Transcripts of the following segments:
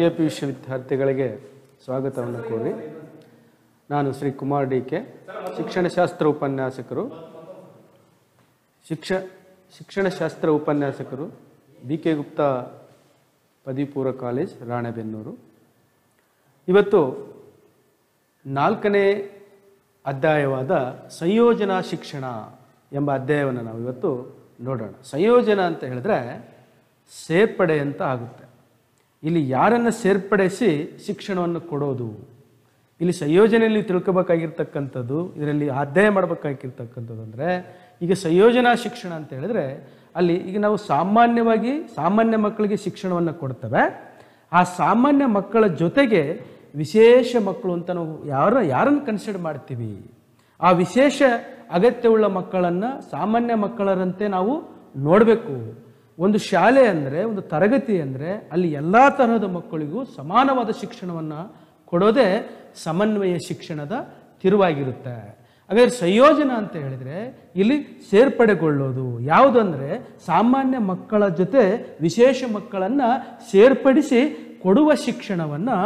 ತೃತೀಯ PUC ವಿದ್ಯಾರ್ಥಿಗಳಿಗೆ ಸ್ವಾಗತವನ್ನು ಕೋರಿ ನಾನು ಶ್ರೀ ಕುಮಾರ್ ಡಿ.ಕೆ. ಶಿಕ್ಷಣಶಾಸ್ತ್ರ ಉಪನ್ಯಾಸಕರು ಬಿ.ಕೆ. ಗುಪ್ತಾ ಪದವಿ ಪೂರ್ವ ಕಾಲೇಜ್ ರಾಣೆಬೆನ್ನೂರು. ಇವತ್ತು 4ನೇ ಅಧ್ಯಾಯವಾದ ಸಂಯೋಜನಾ ಶಿಕ್ಷಣ ಎಂಬ ಅಧ್ಯಾಯವನ್ನು ನಾವು ಇವತ್ತು ನೋಡೋಣ. ಸಂಯೋಜನ ಅಂತ ಹೇಳಿದ್ರೆ ಸೇರ್ಪಡೆ ಅಂತ ಆಗುತ್ತೆ. ಇಲ್ಲಿ ಯಾರನ್ನು ಸೇರ್ಪಡಿಸಿ ಶಿಕ್ಷಣವನ್ನು ಕೊಡೋದು, ಇಲ್ಲಿ ಸಂಯೋಜನೆಯಲ್ಲಿ ತಿಳ್ಕೊಬೇಕಾಗಿರ್ತಕ್ಕಂಥದ್ದು, ಇದರಲ್ಲಿ ಅಧ್ಯಯನ ಮಾಡಬೇಕಾಗಿರ್ತಕ್ಕಂಥದ್ದು ಅಂದರೆ ಈಗ ಸಂಯೋಜನಾ ಶಿಕ್ಷಣ ಅಂತ ಹೇಳಿದ್ರೆ ಅಲ್ಲಿ ಈಗ ನಾವು ಸಾಮಾನ್ಯ ಮಕ್ಕಳಿಗೆ ಶಿಕ್ಷಣವನ್ನು ಕೊಡ್ತೇವೆ. ಆ ಸಾಮಾನ್ಯ ಮಕ್ಕಳ ಜೊತೆಗೆ ವಿಶೇಷ ಮಕ್ಕಳು ಅಂತ ನಾವು ಯಾರನ್ನು ಕನ್ಸಿಡರ್ ಮಾಡ್ತೀವಿ, ಆ ವಿಶೇಷ ಅಗತ್ಯವುಳ್ಳ ಮಕ್ಕಳನ್ನು ಸಾಮಾನ್ಯ ಮಕ್ಕಳರಂತೆ ನಾವು ನೋಡಬೇಕು. ಒಂದು ಶಾಲೆ ಅಂದರೆ, ಒಂದು ತರಗತಿ ಅಂದರೆ ಅಲ್ಲಿ ಎಲ್ಲ ತರಹದ ಮಕ್ಕಳಿಗೂ ಸಮಾನವಾದ ಶಿಕ್ಷಣವನ್ನು ಕೊಡೋದೇ ಸಮನ್ವಯ ಶಿಕ್ಷಣದ ತಿರುವಾಗಿರುತ್ತೆ. ಹಾಗಾದರೆ ಸಂಯೋಜನ ಅಂತ ಹೇಳಿದರೆ ಇಲ್ಲಿ ಸೇರ್ಪಡೆಗೊಳ್ಳೋದು ಯಾವುದು ಅಂದರೆ ಸಾಮಾನ್ಯ ಮಕ್ಕಳ ಜೊತೆ ವಿಶೇಷ ಮಕ್ಕಳನ್ನು ಸೇರ್ಪಡಿಸಿ ಕೊಡುವ ಶಿಕ್ಷಣವನ್ನು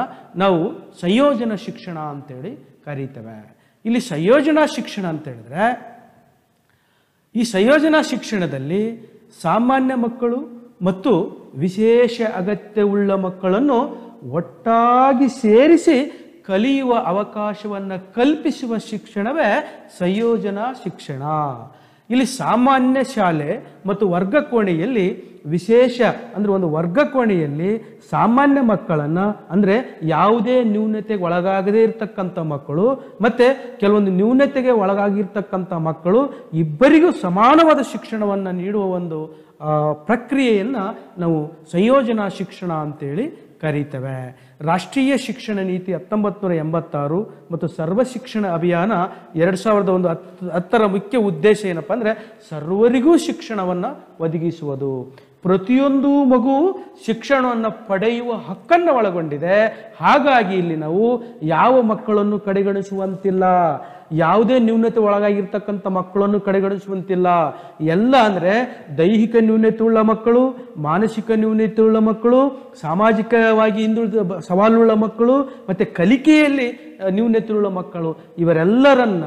ನಾವು ಸಂಯೋಜನ ಶಿಕ್ಷಣ ಅಂತೇಳಿ ಕರೀತೇವೆ. ಇಲ್ಲಿ ಸಂಯೋಜನಾ ಶಿಕ್ಷಣ ಅಂತ ಹೇಳಿದ್ರೆ ಈ ಸಂಯೋಜನಾ ಶಿಕ್ಷಣದಲ್ಲಿ ಸಾಮಾನ್ಯ ಮಕ್ಕಳು ಮತ್ತು ವಿಶೇಷ ಅಗತ್ಯವುಳ್ಳ ಮಕ್ಕಳನ್ನು ಒಟ್ಟಾಗಿ ಸೇರಿಸಿ ಕಲಿಯುವ ಅವಕಾಶವನ್ನು ಕಲ್ಪಿಸುವ ಶಿಕ್ಷಣವೇ ಸಂಯೋಜನಾ ಶಿಕ್ಷಣ. ಇಲ್ಲಿ ಸಾಮಾನ್ಯ ಶಾಲೆ ಮತ್ತು ವರ್ಗ ಕೋಣೆಯಲ್ಲಿ ವಿಶೇಷ ಅಂದರೆ ಒಂದು ವರ್ಗ ಕೋಣೆಯಲ್ಲಿ ಸಾಮಾನ್ಯ ಮಕ್ಕಳನ್ನು ಅಂದರೆ ಯಾವುದೇ ನ್ಯೂನತೆಗೆ ಒಳಗಾಗದೇ ಇರತಕ್ಕಂಥ ಮಕ್ಕಳು ಮತ್ತು ಕೆಲವೊಂದು ನ್ಯೂನತೆಗೆ ಒಳಗಾಗಿರ್ತಕ್ಕಂಥ ಮಕ್ಕಳು ಇಬ್ಬರಿಗೂ ಸಮಾನವಾದ ಶಿಕ್ಷಣವನ್ನು ನೀಡುವ ಒಂದು ಪ್ರಕ್ರಿಯೆಯನ್ನು ನಾವು ಸಂಯೋಜನಾ ಶಿಕ್ಷಣ ಅಂತೇಳಿ ಕರೀತೇವೆ. ರಾಷ್ಟ್ರೀಯ ಶಿಕ್ಷಣ ನೀತಿ 1986 ಮತ್ತು ಸರ್ವ ಶಿಕ್ಷಣ ಅಭಿಯಾನ 2010ರ ಮುಖ್ಯ ಉದ್ದೇಶ ಏನಪ್ಪ ಅಂದರೆ ಸರ್ವರಿಗೂ ಶಿಕ್ಷಣವನ್ನು ಒದಗಿಸುವುದು. ಪ್ರತಿಯೊಂದು ಮಗು ಶಿಕ್ಷಣವನ್ನು ಪಡೆಯುವ ಹಕ್ಕನ್ನು ಒಳಗೊಂಡಿದೆ. ಹಾಗಾಗಿ ಇಲ್ಲಿ ನಾವು ಯಾವ ಮಕ್ಕಳನ್ನು ಕಡೆಗಣಿಸುವಂತಿಲ್ಲ, ಯಾವುದೇ ನ್ಯೂನತೆ ಒಳಗಾಗಿರ್ತಕ್ಕಂಥ ಮಕ್ಕಳನ್ನು ಕಡೆಗಣಿಸುವಂತಿಲ್ಲ. ಎಲ್ಲ ಅಂದರೆ ದೈಹಿಕ ನ್ಯೂನತೆ ಉಳ್ಳ ಮಕ್ಕಳು, ಮಾನಸಿಕ ನ್ಯೂನತೆ ಉಳ್ಳ ಮಕ್ಕಳು, ಸಾಮಾಜಿಕವಾಗಿ ಹಿಂದುಳಿದ ಸವಾಲುಳ್ಳ ಮಕ್ಕಳು ಮತ್ತು ಕಲಿಕೆಯಲ್ಲಿ ನ್ಯೂನತೆಯುಳ್ಳ ಮಕ್ಕಳು, ಇವರೆಲ್ಲರನ್ನ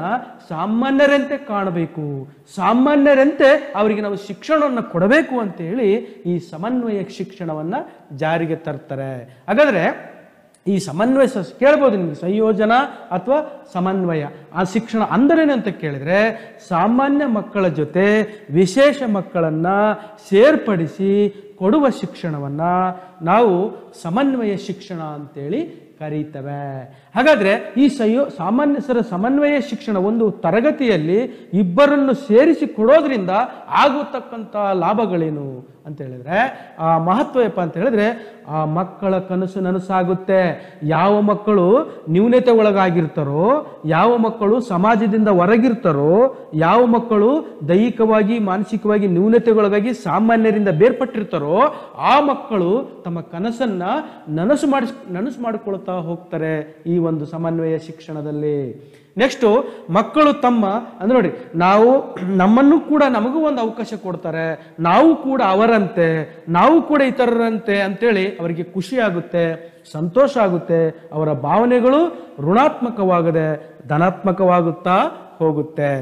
ಸಾಮಾನ್ಯರಂತೆ ಕಾಣಬೇಕು, ಸಾಮಾನ್ಯರಂತೆ ಅವರಿಗೆ ನಾವು ಶಿಕ್ಷಣವನ್ನು ಕೊಡಬೇಕು ಅಂತೇಳಿ ಈ ಸಮನ್ವಯ ಶಿಕ್ಷಣವನ್ನು ಜಾರಿಗೆ ತರ್ತಾರೆ. ಹಾಗಾದರೆ ಈ ಸಮನ್ವಯ ಕೇಳ್ಬೋದು ನಿಮಗೆ, ಸಂಯೋಜನಾ ಅಥವಾ ಸಮನ್ವಯ ಆ ಶಿಕ್ಷಣ ಅಂದರೇನಂತ ಕೇಳಿದರೆ ಸಾಮಾನ್ಯ ಮಕ್ಕಳ ಜೊತೆ ವಿಶೇಷ ಮಕ್ಕಳನ್ನು ಸೇರ್ಪಡಿಸಿ ಕೊಡುವ ಶಿಕ್ಷಣವನ್ನು ನಾವು ಸಮನ್ವಯ ಶಿಕ್ಷಣ ಅಂತೇಳಿ ಕರೀತೇವೆ. ಹಾಗಾದರೆ ಈ ಸಮನ್ವಯ ಶಿಕ್ಷಣ ಒಂದು ತರಗತಿಯಲ್ಲಿ ಇಬ್ಬರನ್ನು ಸೇರಿಸಿ ಕೊಡೋದ್ರಿಂದ ಆಗುತ್ತಕ್ಕಂಥ ಲಾಭಗಳೇನು ಅಂತ ಹೇಳಿದ್ರೆ ಆ ಮಹತ್ವ ಏನಪ್ಪ ಅಂತ ಹೇಳಿದ್ರೆ ಆ ಮಕ್ಕಳ ಕನಸು ನನಸಾಗುತ್ತೆ. ಯಾವ ಮಕ್ಕಳು ನ್ಯೂನತೆ ಒಳಗಾಗಿರ್ತಾರೋ, ಯಾವ ಮಕ್ಕಳು ಸಮಾಜದಿಂದ ಹೊರಗಿರ್ತಾರೋ, ಯಾವ ಮಕ್ಕಳು ದೈಹಿಕವಾಗಿ ಮಾನಸಿಕವಾಗಿ ನ್ಯೂನತೆಗೊಳಗಾಗಿ ಸಾಮಾನ್ಯರಿಂದ ಬೇರ್ಪಟ್ಟಿರ್ತಾರೋ ಆ ಮಕ್ಕಳು ತಮ್ಮ ಕನಸನ್ನ ನನಸು ಮಾಡಿಕೊಳ್ತಾ ಹೋಗ್ತಾರೆ ಈ ಒಂದು ಸಮನ್ವಯ ಶಿಕ್ಷಣದಲ್ಲಿ. ನೆಕ್ಸ್ಟು ಮಕ್ಕಳು ಅಂದ್ರೆ ನೋಡಿ, ನಮ್ಮನ್ನು ಕೂಡ ನಮಗೂ ಒಂದು ಅವಕಾಶ ಕೊಡ್ತಾರೆ, ನಾವು ಕೂಡ ಅವರಂತೆ, ನಾವು ಕೂಡ ಇತರರಂತೆ ಅಂತೇಳಿ ಅವರಿಗೆ ಖುಷಿ ಆಗುತ್ತೆ, ಸಂತೋಷ ಆಗುತ್ತೆ. ಅವರ ಭಾವನೆಗಳು ಋಣಾತ್ಮಕವಾಗದೆ ಧನಾತ್ಮಕವಾಗುತ್ತಾ ಹೋಗುತ್ತೆ.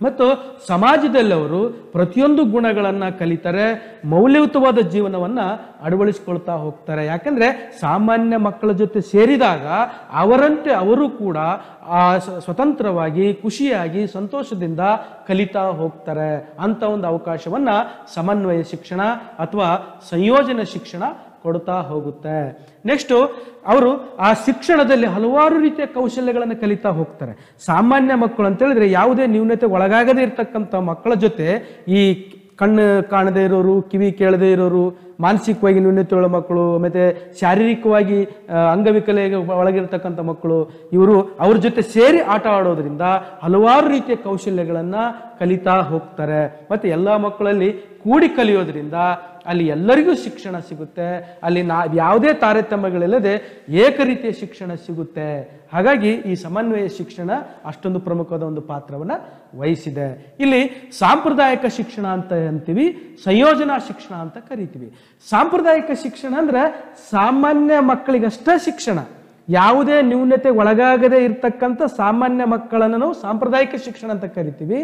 ಮತ್ತು ಸಮಾಜದಲ್ಲಿ ಅವರು ಪ್ರತಿಯೊಂದು ಗುಣಗಳನ್ನು ಕಲಿತಾರೆ, ಮೌಲ್ಯಯುತವಾದ ಜೀವನವನ್ನು ಅಳವಡಿಸಿಕೊಳ್ತಾ ಹೋಗ್ತಾರೆ. ಯಾಕಂದರೆ ಸಾಮಾನ್ಯ ಮಕ್ಕಳ ಜೊತೆ ಸೇರಿದಾಗ ಅವರಂತೆ ಅವರು ಕೂಡ ಸ್ವತಂತ್ರವಾಗಿ ಖುಷಿಯಾಗಿ ಸಂತೋಷದಿಂದ ಕಲಿತಾ ಹೋಗ್ತಾರೆ. ಅಂಥ ಒಂದು ಅವಕಾಶವನ್ನು ಸಮನ್ವಯ ಶಿಕ್ಷಣ ಅಥವಾ ಸಂಯೋಜನ ಶಿಕ್ಷಣ ಕೊಡ್ತಾ ಹೋಗುತ್ತೆ. ನೆಕ್ಸ್ಟು ಅವರು ಆ ಶಿಕ್ಷಣದಲ್ಲಿ ಹಲವಾರು ರೀತಿಯ ಕೌಶಲ್ಯಗಳನ್ನು ಕಲಿತಾ ಹೋಗ್ತಾರೆ. ಸಾಮಾನ್ಯ ಮಕ್ಕಳು ಅಂತ ಹೇಳಿದ್ರೆ ಯಾವುದೇ ನ್ಯೂನತೆ ಒಳಗಾಗದೇ ಇರತಕ್ಕಂಥ ಮಕ್ಕಳ ಜೊತೆ ಈ ಕಣ್ಣು ಕಾಣದೇ ಇರೋರು, ಕಿವಿ ಕೇಳದೇ ಇರೋರು, ಮಾನಸಿಕವಾಗಿ ನ್ಯೂನತೆಯುಳ್ಳ ಮಕ್ಕಳು ಮತ್ತು ಶಾರೀರಿಕವಾಗಿ ಅಂಗವಿಕಲೆಗೆ ಒಳಗಿರ್ತಕ್ಕಂಥ ಮಕ್ಕಳು, ಇವರು ಅವ್ರ ಜೊತೆ ಸೇರಿ ಆಟ ಆಡೋದ್ರಿಂದ ಹಲವಾರು ರೀತಿಯ ಕೌಶಲ್ಯಗಳನ್ನು ಕಲಿತಾ ಹೋಗ್ತಾರೆ. ಮತ್ತು ಎಲ್ಲ ಮಕ್ಕಳಲ್ಲಿ ಕೂಡಿ ಕಲಿಯೋದ್ರಿಂದ ಅಲ್ಲಿ ಎಲ್ಲರಿಗೂ ಶಿಕ್ಷಣ ಸಿಗುತ್ತೆ, ಅಲ್ಲಿ ಯಾವುದೇ ತಾರತಮ್ಯಗಳಿಲ್ಲದೆ ಏಕರೀತಿಯ ಶಿಕ್ಷಣ ಸಿಗುತ್ತೆ. ಹಾಗಾಗಿ ಈ ಸಮನ್ವಯ ಶಿಕ್ಷಣ ಅಷ್ಟೊಂದು ಪ್ರಮುಖವಾದ ಒಂದು ಪಾತ್ರವನ್ನು ವಹಿಸಿದೆ. ಇಲ್ಲಿ ಸಾಂಪ್ರದಾಯಿಕ ಶಿಕ್ಷಣ ಅಂತ ಅಂತೀವಿ, ಸಂಯೋಜನಾ ಶಿಕ್ಷಣ ಅಂತ ಕರಿತೀವಿ. ಸಾಂಪ್ರದಾಯಿಕ ಶಿಕ್ಷಣ ಅಂದ್ರೆ ಸಾಮಾನ್ಯ ಮಕ್ಕಳಿಗಷ್ಟೇ ಶಿಕ್ಷಣ, ಯಾವುದೇ ನ್ಯೂನತೆ ಒಳಗಾಗದೆ ಇರ್ತಕ್ಕಂಥ ಸಾಮಾನ್ಯ ಮಕ್ಕಳನ್ನು ನಾವು ಸಾಂಪ್ರದಾಯಿಕ ಶಿಕ್ಷಣ ಅಂತ ಕರಿತೀವಿ.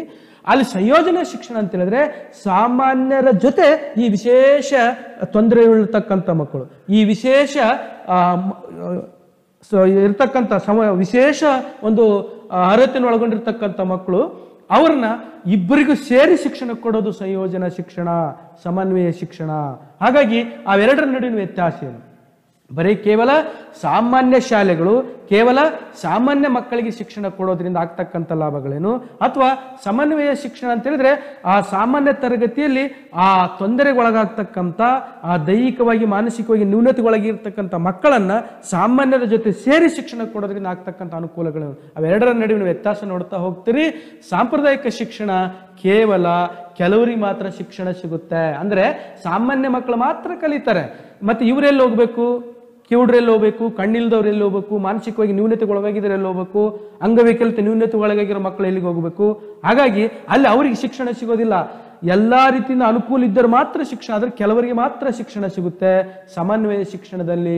ಅಲ್ಲಿ ಸಂಯೋಜನಾ ಶಿಕ್ಷಣ ಅಂತ ಹೇಳಿದ್ರೆ ಸಾಮಾನ್ಯರ ಜೊತೆ ಈ ವಿಶೇಷ ತೊಂದರೆ ಇರತಕ್ಕಂಥ ಮಕ್ಕಳು, ಈ ವಿಶೇಷ ಇರ್ತಕ್ಕಂಥ ವಿಶೇಷ ಒಂದು ಅರ್ಹತೆಯನ್ನು ಒಳಗೊಂಡಿರ್ತಕ್ಕಂಥ ಮಕ್ಕಳು, ಅವ್ರನ್ನ ಇಬ್ಬರಿಗೂ ಸೇರಿ ಶಿಕ್ಷಣ ಕೊಡೋದು ಸಂಯೋಜನಾ ಶಿಕ್ಷಣ, ಸಮನ್ವಯ ಶಿಕ್ಷಣ. ಹಾಗಾಗಿ ಅವೆರಡರ ನಡುವಿನ ವ್ಯತ್ಯಾಸ ಏನು? ಬರೀ ಕೇವಲ ಸಾಮಾನ್ಯ ಶಾಲೆಗಳು ಕೇವಲ ಸಾಮಾನ್ಯ ಮಕ್ಕಳಿಗೆ ಶಿಕ್ಷಣ ಕೊಡೋದ್ರಿಂದ ಆಗ್ತಕ್ಕಂಥ ಲಾಭಗಳೇನು, ಅಥವಾ ಸಮನ್ವಯ ಶಿಕ್ಷಣ ಅಂತ ಹೇಳಿದ್ರೆ ಆ ಸಾಮಾನ್ಯ ತರಗತಿಯಲ್ಲಿ ಆ ತೊಂದರೆಗೊಳಗಾಗ್ತಕ್ಕಂಥ, ಆ ದೈಹಿಕವಾಗಿ ಮಾನಸಿಕವಾಗಿ ನ್ಯೂನತೆಗೊಳಗಿರ್ತಕ್ಕಂಥ ಮಕ್ಕಳನ್ನ ಸಾಮಾನ್ಯರ ಜೊತೆ ಸೇರಿ ಶಿಕ್ಷಣ ಕೊಡೋದ್ರಿಂದ ಆಗ್ತಕ್ಕಂಥ ಅನುಕೂಲಗಳು, ಅವೆರಡರ ನಡುವಿನ ವ್ಯತ್ಯಾಸ ನೋಡ್ತಾ ಹೋಗ್ತೀರಿ. ಸಾಂಪ್ರದಾಯಿಕ ಶಿಕ್ಷಣ ಕೇವಲ ಕೆಲವರಿಗೆ ಮಾತ್ರ ಶಿಕ್ಷಣ ಸಿಗುತ್ತೆ, ಅಂದ್ರೆ ಸಾಮಾನ್ಯ ಮಕ್ಕಳು ಮಾತ್ರ ಕಲಿತಾರೆ. ಮತ್ತೆ ಇವರೆಲ್ಲಿ ಹೋಗ್ಬೇಕು? ಕಿವುಡ್ರೆಲ್ಲಿ ಹೋಗ್ಬೇಕು, ಕಣ್ಣಿಲ್ದವ್ರು ಎಲ್ಲಿ ಹೋಗ್ಬೇಕು, ಮಾನಸಿಕವಾಗಿ ನ್ಯೂನತೆಗೊಳಗಾಗಿದ್ರೆ ಎಲ್ಲಿ ಹೋಗ್ಬೇಕು, ಅಂಗವೈಕಲ್ಯತೆ ನ್ಯೂನತೆಗೊಳಗಾಗಿರೋ ಮಕ್ಕಳು ಎಲ್ಲಿಗೆ ಹೋಗ್ಬೇಕು? ಹಾಗಾಗಿ ಅಲ್ಲಿ ಅವರಿಗೆ ಶಿಕ್ಷಣ ಸಿಗೋದಿಲ್ಲ. ಎಲ್ಲಾ ರೀತಿಯಿಂದ ಅನುಕೂಲ ಇದ್ದರೆ ಮಾತ್ರ ಶಿಕ್ಷಣ, ಆದ್ರೆ ಕೆಲವರಿಗೆ ಮಾತ್ರ ಶಿಕ್ಷಣ ಸಿಗುತ್ತೆ. ಸಮನ್ವಯ ಶಿಕ್ಷಣದಲ್ಲಿ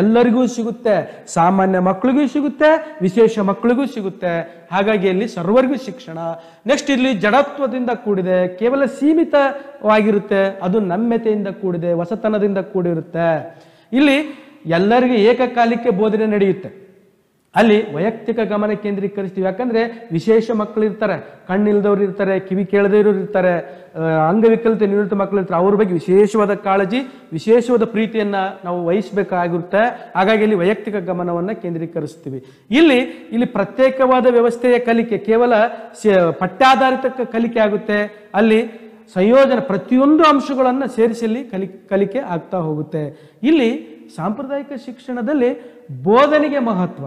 ಎಲ್ಲರಿಗೂ ಸಿಗುತ್ತೆ, ಸಾಮಾನ್ಯ ಮಕ್ಕಳಿಗೂ ಸಿಗುತ್ತೆ, ವಿಶೇಷ ಮಕ್ಕಳಿಗೂ ಸಿಗುತ್ತೆ. ಹಾಗಾಗಿ ಅಲ್ಲಿ ಸರ್ವರಿಗೂ ಶಿಕ್ಷಣ. ನೆಕ್ಸ್ಟ್ ಇಲ್ಲಿ ಜಡತ್ವದಿಂದ ಕೂಡಿದೆ, ಕೇವಲ ಸೀಮಿತವಾಗಿರುತ್ತೆ, ಅದು ನಮ್ಯತೆಯಿಂದ ಕೂಡಿದೆ, ಹೊಸತನದಿಂದ ಕೂಡಿರುತ್ತೆ. ಇಲ್ಲಿ ಎಲ್ಲರಿಗೂ ಏಕಕಾಲಕ್ಕೆ ಬೋಧನೆ ನಡೆಯುತ್ತೆ, ಅಲ್ಲಿ ವೈಯಕ್ತಿಕ ಗಮನ ಕೇಂದ್ರೀಕರಿಸ್ತೀವಿ. ಯಾಕಂದ್ರೆ ವಿಶೇಷ ಮಕ್ಕಳು ಇರ್ತಾರೆ, ಕಣ್ಣಿಲ್ದವ್ರು ಇರ್ತಾರೆ, ಕಿವಿ ಕೇಳದೇ ಇರೋರು ಇರ್ತಾರೆ, ಅಂಗವಿಕಲತೆ ನ್ಯೂನತೆ ಮಕ್ಕಳು ಇರ್ತಾರೆ, ಅವ್ರ ಬಗ್ಗೆ ವಿಶೇಷವಾದ ಕಾಳಜಿ, ವಿಶೇಷವಾದ ಪ್ರೀತಿಯನ್ನ ನಾವು ವಹಿಸಬೇಕಾಗಿರುತ್ತೆ. ಹಾಗಾಗಿ ಇಲ್ಲಿ ವೈಯಕ್ತಿಕ ಗಮನವನ್ನ ಕೇಂದ್ರೀಕರಿಸ್ತೀವಿ. ಇಲ್ಲಿ ಪ್ರತ್ಯೇಕವಾದ ವ್ಯವಸ್ಥೆಯ ಕಲಿಕೆ, ಕೇವಲ ಪಠ್ಯಾಧಾರಿತ ಕಲಿಕೆ ಆಗುತ್ತೆ. ಅಲ್ಲಿ ಸಂಯೋಜನೆ ಪ್ರತಿಯೊಂದು ಅಂಶಗಳನ್ನ ಸೇರಿಸಿ ಕಲಿಕೆ ಆಗ್ತಾ ಹೋಗುತ್ತೆ. ಇಲ್ಲಿ ಸಾಂಪ್ರದಾಯಿಕ ಶಿಕ್ಷಣದಲ್ಲಿ ಬೋಧನೆಗೆ ಮಹತ್ವ,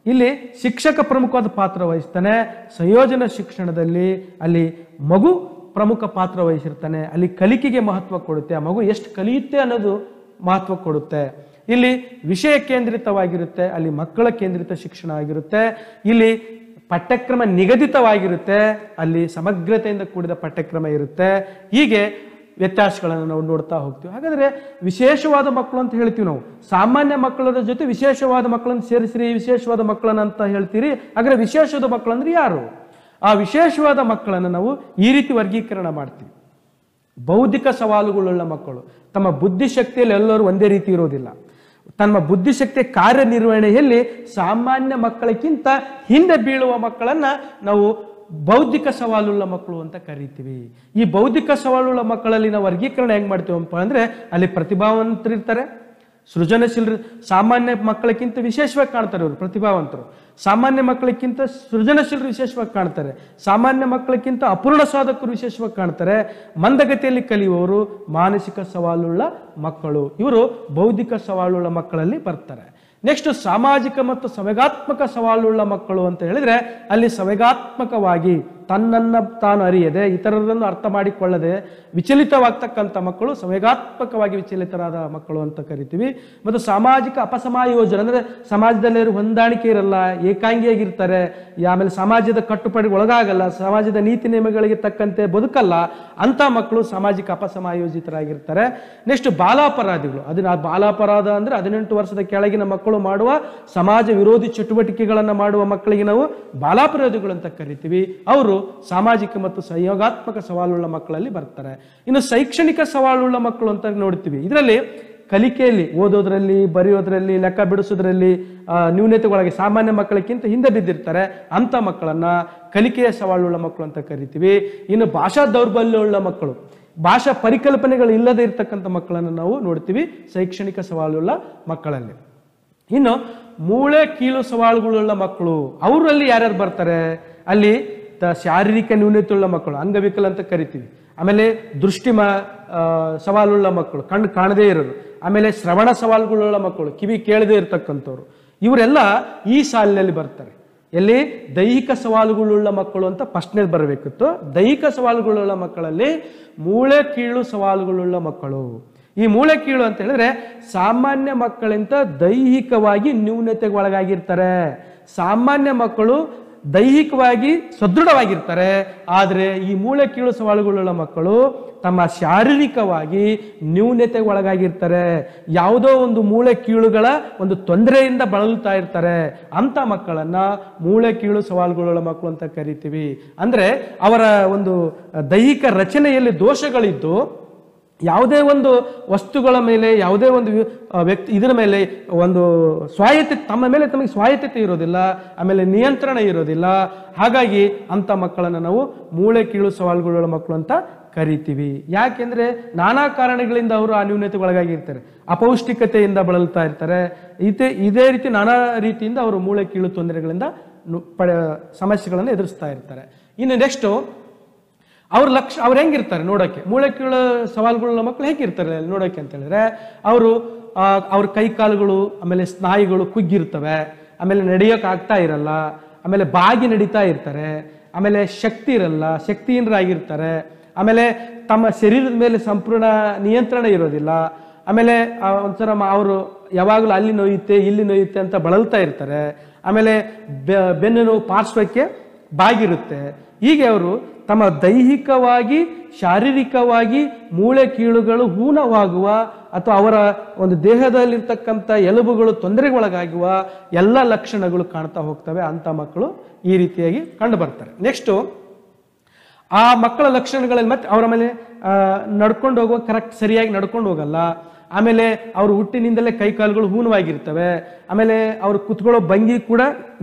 ಇಲ್ಲಿ ಶಿಕ್ಷಕ ಪ್ರಮುಖವಾದ ಪಾತ್ರ ವಹಿಸ್ತಾನೆ. ಸಂಯೋಜನಾ ಶಿಕ್ಷಣದಲ್ಲಿ ಅಲ್ಲಿ ಮಗು ಪ್ರಮುಖ ಪಾತ್ರ ವಹಿಸಿರ್ತಾನೆ, ಅಲ್ಲಿ ಕಲಿಕೆಗೆ ಮಹತ್ವ ಕೊಡುತ್ತೆ, ಆ ಮಗು ಎಷ್ಟು ಕಲಿಯುತ್ತೆ ಅನ್ನೋದು ಮಹತ್ವ ಕೊಡುತ್ತೆ. ಇಲ್ಲಿ ವಿಷಯ ಕೇಂದ್ರಿತವಾಗಿರುತ್ತೆ, ಅಲ್ಲಿ ಮಕ್ಕಳ ಕೇಂದ್ರಿತ ಶಿಕ್ಷಣ ಆಗಿರುತ್ತೆ. ಇಲ್ಲಿ ಪಠ್ಯಕ್ರಮ ನಿಗದಿತವಾಗಿರುತ್ತೆ, ಅಲ್ಲಿ ಸಮಗ್ರತೆಯಿಂದ ಕೂಡಿದ ಪಠ್ಯಕ್ರಮ ಇರುತ್ತೆ. ಹೀಗೆ ವ್ಯತ್ಯಾಸಗಳನ್ನು ನಾವು ನೋಡ್ತಾ ಹೋಗ್ತೀವಿ. ಹಾಗಾದ್ರೆ ವಿಶೇಷವಾದ ಮಕ್ಕಳು ಅಂತ ಹೇಳ್ತೀವಿ ನಾವು, ಸಾಮಾನ್ಯ ಮಕ್ಕಳ ಜೊತೆ ವಿಶೇಷವಾದ ಮಕ್ಕಳನ್ನು ಸೇರಿಸ್ರಿ, ವಿಶೇಷವಾದ ಮಕ್ಕಳನ್ನ ಅಂತ ಹೇಳ್ತೀರಿ. ಹಾಗಾದ್ರೆ ವಿಶೇಷವಾದ ಮಕ್ಕಳು ಅಂದ್ರೆ ಯಾರು? ಆ ವಿಶೇಷವಾದ ಮಕ್ಕಳನ್ನು ನಾವು ಈ ರೀತಿ ವರ್ಗೀಕರಣ ಮಾಡ್ತೀವಿ. ಬೌದ್ಧಿಕ ಸವಾಲುಗಳುಳ್ಳ ಮಕ್ಕಳು, ತಮ್ಮ ಬುದ್ಧಿಶಕ್ತಿಯಲ್ಲಿ ಎಲ್ಲರೂ ಒಂದೇ ರೀತಿ ಇರೋದಿಲ್ಲ, ತಮ್ಮ ಬುದ್ಧಿಶಕ್ತಿಯ ಕಾರ್ಯನಿರ್ವಹಣೆಯಲ್ಲಿ ಸಾಮಾನ್ಯ ಮಕ್ಕಳಕ್ಕಿಂತ ಹಿಂದೆ ಬೀಳುವ ಮಕ್ಕಳನ್ನ ನಾವು ಬೌದ್ಧಿಕ ಸವಾಲುಳ್ಳ ಮಕ್ಕಳು ಅಂತ ಕರಿತೀವಿ. ಈ ಬೌದ್ಧಿಕ ಸವಾಲುಳ್ಳ ಮಕ್ಕಳಲ್ಲಿ ನಾವು ವರ್ಗೀಕರಣ ಹೆಂಗ್ ಮಾಡ್ತೀವಪ್ಪ ಅಂದ್ರೆ, ಅಲ್ಲಿ ಪ್ರತಿಭಾವಂತರಿರ್ತಾರೆ, ಸೃಜನಶೀಲರು. ಸಾಮಾನ್ಯ ಮಕ್ಕಳಕ್ಕಿಂತ ವಿಶೇಷವಾಗಿ ಕಾಣ್ತಾರೆ ಇವರು ಪ್ರತಿಭಾವಂತರು, ಸಾಮಾನ್ಯ ಮಕ್ಕಳಕ್ಕಿಂತ ಸೃಜನಶೀಲರು ವಿಶೇಷವಾಗಿ ಕಾಣ್ತಾರೆ, ಸಾಮಾನ್ಯ ಮಕ್ಕಳಕ್ಕಿಂತ ಅಪೂರ್ಣ ಸಾಧಕರು ವಿಶೇಷವಾಗಿ ಕಾಣ್ತಾರೆ. ಮಂದಗತಿಯಲ್ಲಿ ಕಲಿಯುವವರು ಮಾನಸಿಕ ಸವಾಲುಳ್ಳ ಮಕ್ಕಳು, ಇವರು ಬೌದ್ಧಿಕ ಸವಾಲುಳ್ಳ ಮಕ್ಕಳಲ್ಲಿ ಬರ್ತಾರೆ. ನೆಕ್ಸ್ಟ್ ಸಾಮಾಜಿಕ ಮತ್ತು ಸಂವೇಗಾತ್ಮಕ ಸವಾಲುಳ್ಳ ಮಕ್ಕಳು ಅಂತ ಹೇಳಿದ್ರೆ, ಅಲ್ಲಿ ಸಂವೇಗಾತ್ಮಕವಾಗಿ ತನ್ನನ್ನ ತಾನು ಅರಿಯದೆ ಇತರರನ್ನು ಅರ್ಥ ಮಾಡಿಕೊಳ್ಳದೆ ವಿಚಲಿತವಾಗ್ತಕ್ಕಂಥ ಮಕ್ಕಳು ಸಂವೇಗಾತ್ಮಕವಾಗಿ ವಿಚಲಿತರಾದ ಮಕ್ಕಳು ಅಂತ ಕರಿತೀವಿ. ಮತ್ತು ಸಾಮಾಜಿಕ ಅಪಸಮಾಯೋಜನೆ ಅಂದ್ರೆ ಸಮಾಜದಲ್ಲಿ ಹೊಂದಾಣಿಕೆ ಇರಲ್ಲ, ಏಕಾಂಗಿಯಾಗಿರ್ತಾರೆ, ಆಮೇಲೆ ಸಮಾಜದ ಕಟ್ಟುಪಾಡಿಗೆ ಒಳಗಾಗಲ್ಲ, ಸಮಾಜದ ನೀತಿ ನಿಯಮಗಳಿಗೆ ತಕ್ಕಂತೆ ಬದುಕಲ್ಲ, ಅಂತ ಮಕ್ಕಳು ಸಾಮಾಜಿಕ ಅಪಸಮಾಯೋಜಿತರಾಗಿರ್ತಾರೆ. ನೆಕ್ಸ್ಟ್ ಬಾಲಾಪರಾಧಿಗಳು, ಅದನ್ನ ಬಾಲಾಪರಾಧ ಅಂದ್ರೆ 18 ವರ್ಷದ ಕೆಳಗಿನ ಮಕ್ಕಳು ಮಾಡುವ ಸಮಾಜ ವಿರೋಧಿ ಚಟುವಟಿಕೆಗಳನ್ನು ಮಾಡುವ ಮಕ್ಕಳಿಗೆ ನಾವು ಬಾಲಾಪರಾಧಿಗಳು ಅಂತ ಕರಿತೀವಿ. ಅವರು ಸಾಮಾಜಿಕ ಮತ್ತು ಸಂಯೋಗಾತ್ಮಕ ಸವಾಲುಳ್ಳ ಮಕ್ಕಳಲ್ಲಿ ಬರ್ತಾರೆ. ಇನ್ನು ಶೈಕ್ಷಣಿಕ ಸವಾಲುಳ್ಳ ಮಕ್ಕಳು ಅಂತ ನೋಡ್ತೀವಿ. ಇದರಲ್ಲಿ ಕಲಿಕೆಯಲ್ಲಿ, ಓದೋದ್ರಲ್ಲಿ, ಬರೆಯೋದ್ರಲ್ಲಿ, ಲೆಕ್ಕ ಬಿಡಿಸೋದ್ರಲ್ಲಿ ನ್ಯೂನತೆಗೊಳಗೆ ಸಾಮಾನ್ಯ ಮಕ್ಕಳಕ್ಕಿಂತ ಹಿಂದೆ ಬಿದ್ದಿರ್ತಾರೆ, ಅಂತ ಮಕ್ಕಳನ್ನ ಕಲಿಕೆಯ ಸವಾಲುಳ್ಳ ಮಕ್ಕಳು ಅಂತ ಕರಿತೀವಿ. ಇನ್ನು ಭಾಷಾ ದೌರ್ಬಲ್ಯವುಳ್ಳ ಮಕ್ಕಳು, ಭಾಷಾ ಪರಿಕಲ್ಪನೆಗಳು ಇಲ್ಲದೆ ಇರ್ತಕ್ಕಂಥ ಮಕ್ಕಳನ್ನು ನಾವು ನೋಡ್ತೀವಿ ಶೈಕ್ಷಣಿಕ ಸವಾಲುಳ್ಳ ಮಕ್ಕಳಲ್ಲಿ. ಇನ್ನು ಮೂಳೆ ಕೀಲು ಸವಾಲುಗಳುಳ್ಳ ಮಕ್ಕಳು, ಅವರಲ್ಲಿ ಯಾರ್ಯಾರು ಬರ್ತಾರೆ? ಅಲ್ಲಿ ಶಾರೀರಿಕ ನ್ಯೂನತೆಯುಳ್ಳ ಮಕ್ಕಳು, ಅಂಗವಿಕಲ ಅಂತ ಕರಿತೀವಿ. ಆಮೇಲೆ ದೃಷ್ಟಿ ಸವಾಲುಳ್ಳ ಮಕ್ಕಳು, ಕಣ್ಣು ಕಾಣದೇ ಇರೋರು. ಆಮೇಲೆ ಶ್ರವಣ ಸವಾಲುಗಳುಳ್ಳ ಮಕ್ಕಳು, ಕಿವಿ ಕೇಳದೇ ಇರ್ತಕ್ಕಂಥವ್ರು. ಇವರೆಲ್ಲ ಈ ಸಾಲಿನಲ್ಲಿ ಬರ್ತಾರೆ. ಎಲ್ಲಿ ದೈಹಿಕ ಸವಾಲುಗಳುಳ್ಳ ಮಕ್ಕಳು ಅಂತ ಫಸ್ಟ್ನೇದು ಬರಬೇಕಿತ್ತು. ದೈಹಿಕ ಸವಾಲುಗಳುಳ್ಳ ಮಕ್ಕಳಲ್ಲಿ ಮೂಳೆ ಕೀಳು ಸವಾಲುಗಳುಳ್ಳ ಮಕ್ಕಳು. ಈ ಮೂಳೆ ಕೀಳು ಅಂತ ಹೇಳಿದ್ರೆ ಸಾಮಾನ್ಯ ಮಕ್ಕಳಿಂದ ದೈಹಿಕವಾಗಿ ನ್ಯೂನತೆಗೆ ಒಳಗಾಗಿರ್ತಾರೆ. ಸಾಮಾನ್ಯ ಮಕ್ಕಳು ದೈಹಿಕವಾಗಿ ಸದೃಢವಾಗಿರ್ತಾರೆ. ಆದರೆ ಈ ಮೂಳೆ ಕೀಳು ಸವಾಲುಗಳುಳ್ಳ ಮಕ್ಕಳು ತಮ್ಮ ಶಾರೀರಿಕವಾಗಿ ನ್ಯೂನತೆಗೆ ಒಳಗಾಗಿರ್ತಾರೆ. ಯಾವುದೋ ಒಂದು ಮೂಳೆ ಕೀಳುಗಳ ಒಂದು ತೊಂದರೆಯಿಂದ ಬಳಲ್ತಾ ಇರ್ತಾರೆ. ಅಂಥ ಮಕ್ಕಳನ್ನ ಮೂಳೆ ಕೀಳು ಸವಾಲುಗಳುಳ್ಳ ಮಕ್ಕಳು ಅಂತ ಕರಿತೀವಿ. ಅಂದ್ರೆ ಅವರ ಒಂದು ದೈಹಿಕ ರಚನೆಯಲ್ಲಿ ದೋಷಗಳಿದ್ದು ಯಾವುದೇ ಒಂದು ವಸ್ತುಗಳ ಮೇಲೆ, ಯಾವುದೇ ಒಂದು ವ್ಯಕ್ತಿ ಇದರ ಮೇಲೆ ಒಂದು ಸ್ವಾಯತ್ತೆ, ತಮ್ಮ ಮೇಲೆ ತಮಗೆ ಸ್ವಾಯತ್ತತೆ ಇರೋದಿಲ್ಲ, ಆಮೇಲೆ ನಿಯಂತ್ರಣ ಇರೋದಿಲ್ಲ. ಹಾಗಾಗಿ ಅಂಥ ಮಕ್ಕಳನ್ನು ನಾವು ಮೂಳೆ ಕೀಳು ಸವಾಲುಗಳುಳ್ಳ ಮಕ್ಕಳು ಅಂತ ಕರಿತೀವಿ. ಯಾಕೆಂದ್ರೆ ನಾನಾ ಕಾರಣಗಳಿಂದ ಅವರು ಆ ನ್ಯೂನತೆಗೆ ಒಳಗಾಗಿರ್ತಾರೆ. ಅಪೌಷ್ಟಿಕತೆಯಿಂದ ಬಳಲ್ತಾ ಇರ್ತಾರೆ. ಇದೇ ರೀತಿ ನಾನಾ ರೀತಿಯಿಂದ ಅವರು ಮೂಳೆ ಕೀಳು ತೊಂದರೆಗಳಿಂದ ಸಮಸ್ಯೆಗಳನ್ನು ಎದುರಿಸ್ತಾ ಇರ್ತಾರೆ. ಇನ್ನು ನೆಕ್ಸ್ಟು ಅವ್ರು ಹೆಂಗಿರ್ತಾರೆ ನೋಡೋಕ್ಕೆ, ಮೂಳೆ ಕೀಳು ಸವಾಲುಗಳ ಮಕ್ಕಳು ಹೇಗಿರ್ತಾರೆ ನೋಡೋಕ್ಕೆ ಅಂತ ಹೇಳಿದ್ರೆ, ಅವ್ರ ಕೈ ಕಾಲುಗಳು ಆಮೇಲೆ ಸ್ನಾಯುಗಳು ಕುಗ್ಗಿರ್ತವೆ, ಆಮೇಲೆ ನಡೆಯೋಕೆ ಆಗ್ತಾ ಇರಲ್ಲ, ಆಮೇಲೆ ಬಾಗಿ ನಡೀತಾ ಇರ್ತಾರೆ, ಆಮೇಲೆ ಶಕ್ತಿ ಇರಲ್ಲ, ಶಕ್ತಿಹೀನರಾಗಿರ್ತಾರೆ, ಆಮೇಲೆ ತಮ್ಮ ಶರೀರದ ಮೇಲೆ ಸಂಪೂರ್ಣ ನಿಯಂತ್ರಣ ಇರೋದಿಲ್ಲ, ಆಮೇಲೆ ಒಂಥರ ಅವರು ಯಾವಾಗಲೂ ಅಲ್ಲಿ ನೋಯುತ್ತೆ ಇಲ್ಲಿ ನೋಯುತ್ತೆ ಅಂತ ಬಳಲ್ತಾ ಇರ್ತಾರೆ, ಆಮೇಲೆ ಬೆನ್ನು ನೋವು ಪಾರ್ಶ್ವಕ್ಕೆ ಬಾಗಿರುತ್ತೆ. ಹೀಗೆ ಅವರು ತಮ್ಮ ದೈಹಿಕವಾಗಿ ಶಾರೀರಿಕವಾಗಿ ಮೂಳೆ ಕೀಳುಗಳು ಹೂನವಾಗುವ ಅಥವಾ ಅವರ ಒಂದು ದೇಹದಲ್ಲಿರ್ತಕ್ಕಂಥ ಎಲುಬುಗಳು ತೊಂದರೆಗೊಳಗಾಗುವ ಎಲ್ಲ ಲಕ್ಷಣಗಳು ಕಾಣ್ತಾ ಹೋಗ್ತವೆ. ಅಂಥ ಮಕ್ಕಳು ಈ ರೀತಿಯಾಗಿ ಕಂಡು ಬರ್ತಾರೆ. ನೆಕ್ಸ್ಟು ಆ ಮಕ್ಕಳ ಲಕ್ಷಣಗಳಲ್ಲಿ ಮತ್ತೆ ಅವರ ಮೇಲೆ ನಡ್ಕೊಂಡು ಹೋಗುವ ಸರಿಯಾಗಿ ನಡ್ಕೊಂಡು ಹೋಗಲ್ಲ. ಆಮೇಲೆ ಅವರು ಹುಟ್ಟಿನಿಂದಲೇ ಕೈಕಾಲುಗಳು ಹೂನವಾಗಿರ್ತವೆ. ಆಮೇಲೆ ಅವರು ಕುತ್ಕೊಳ್ಳೋ ಭಂಗಿ ಕೂಡ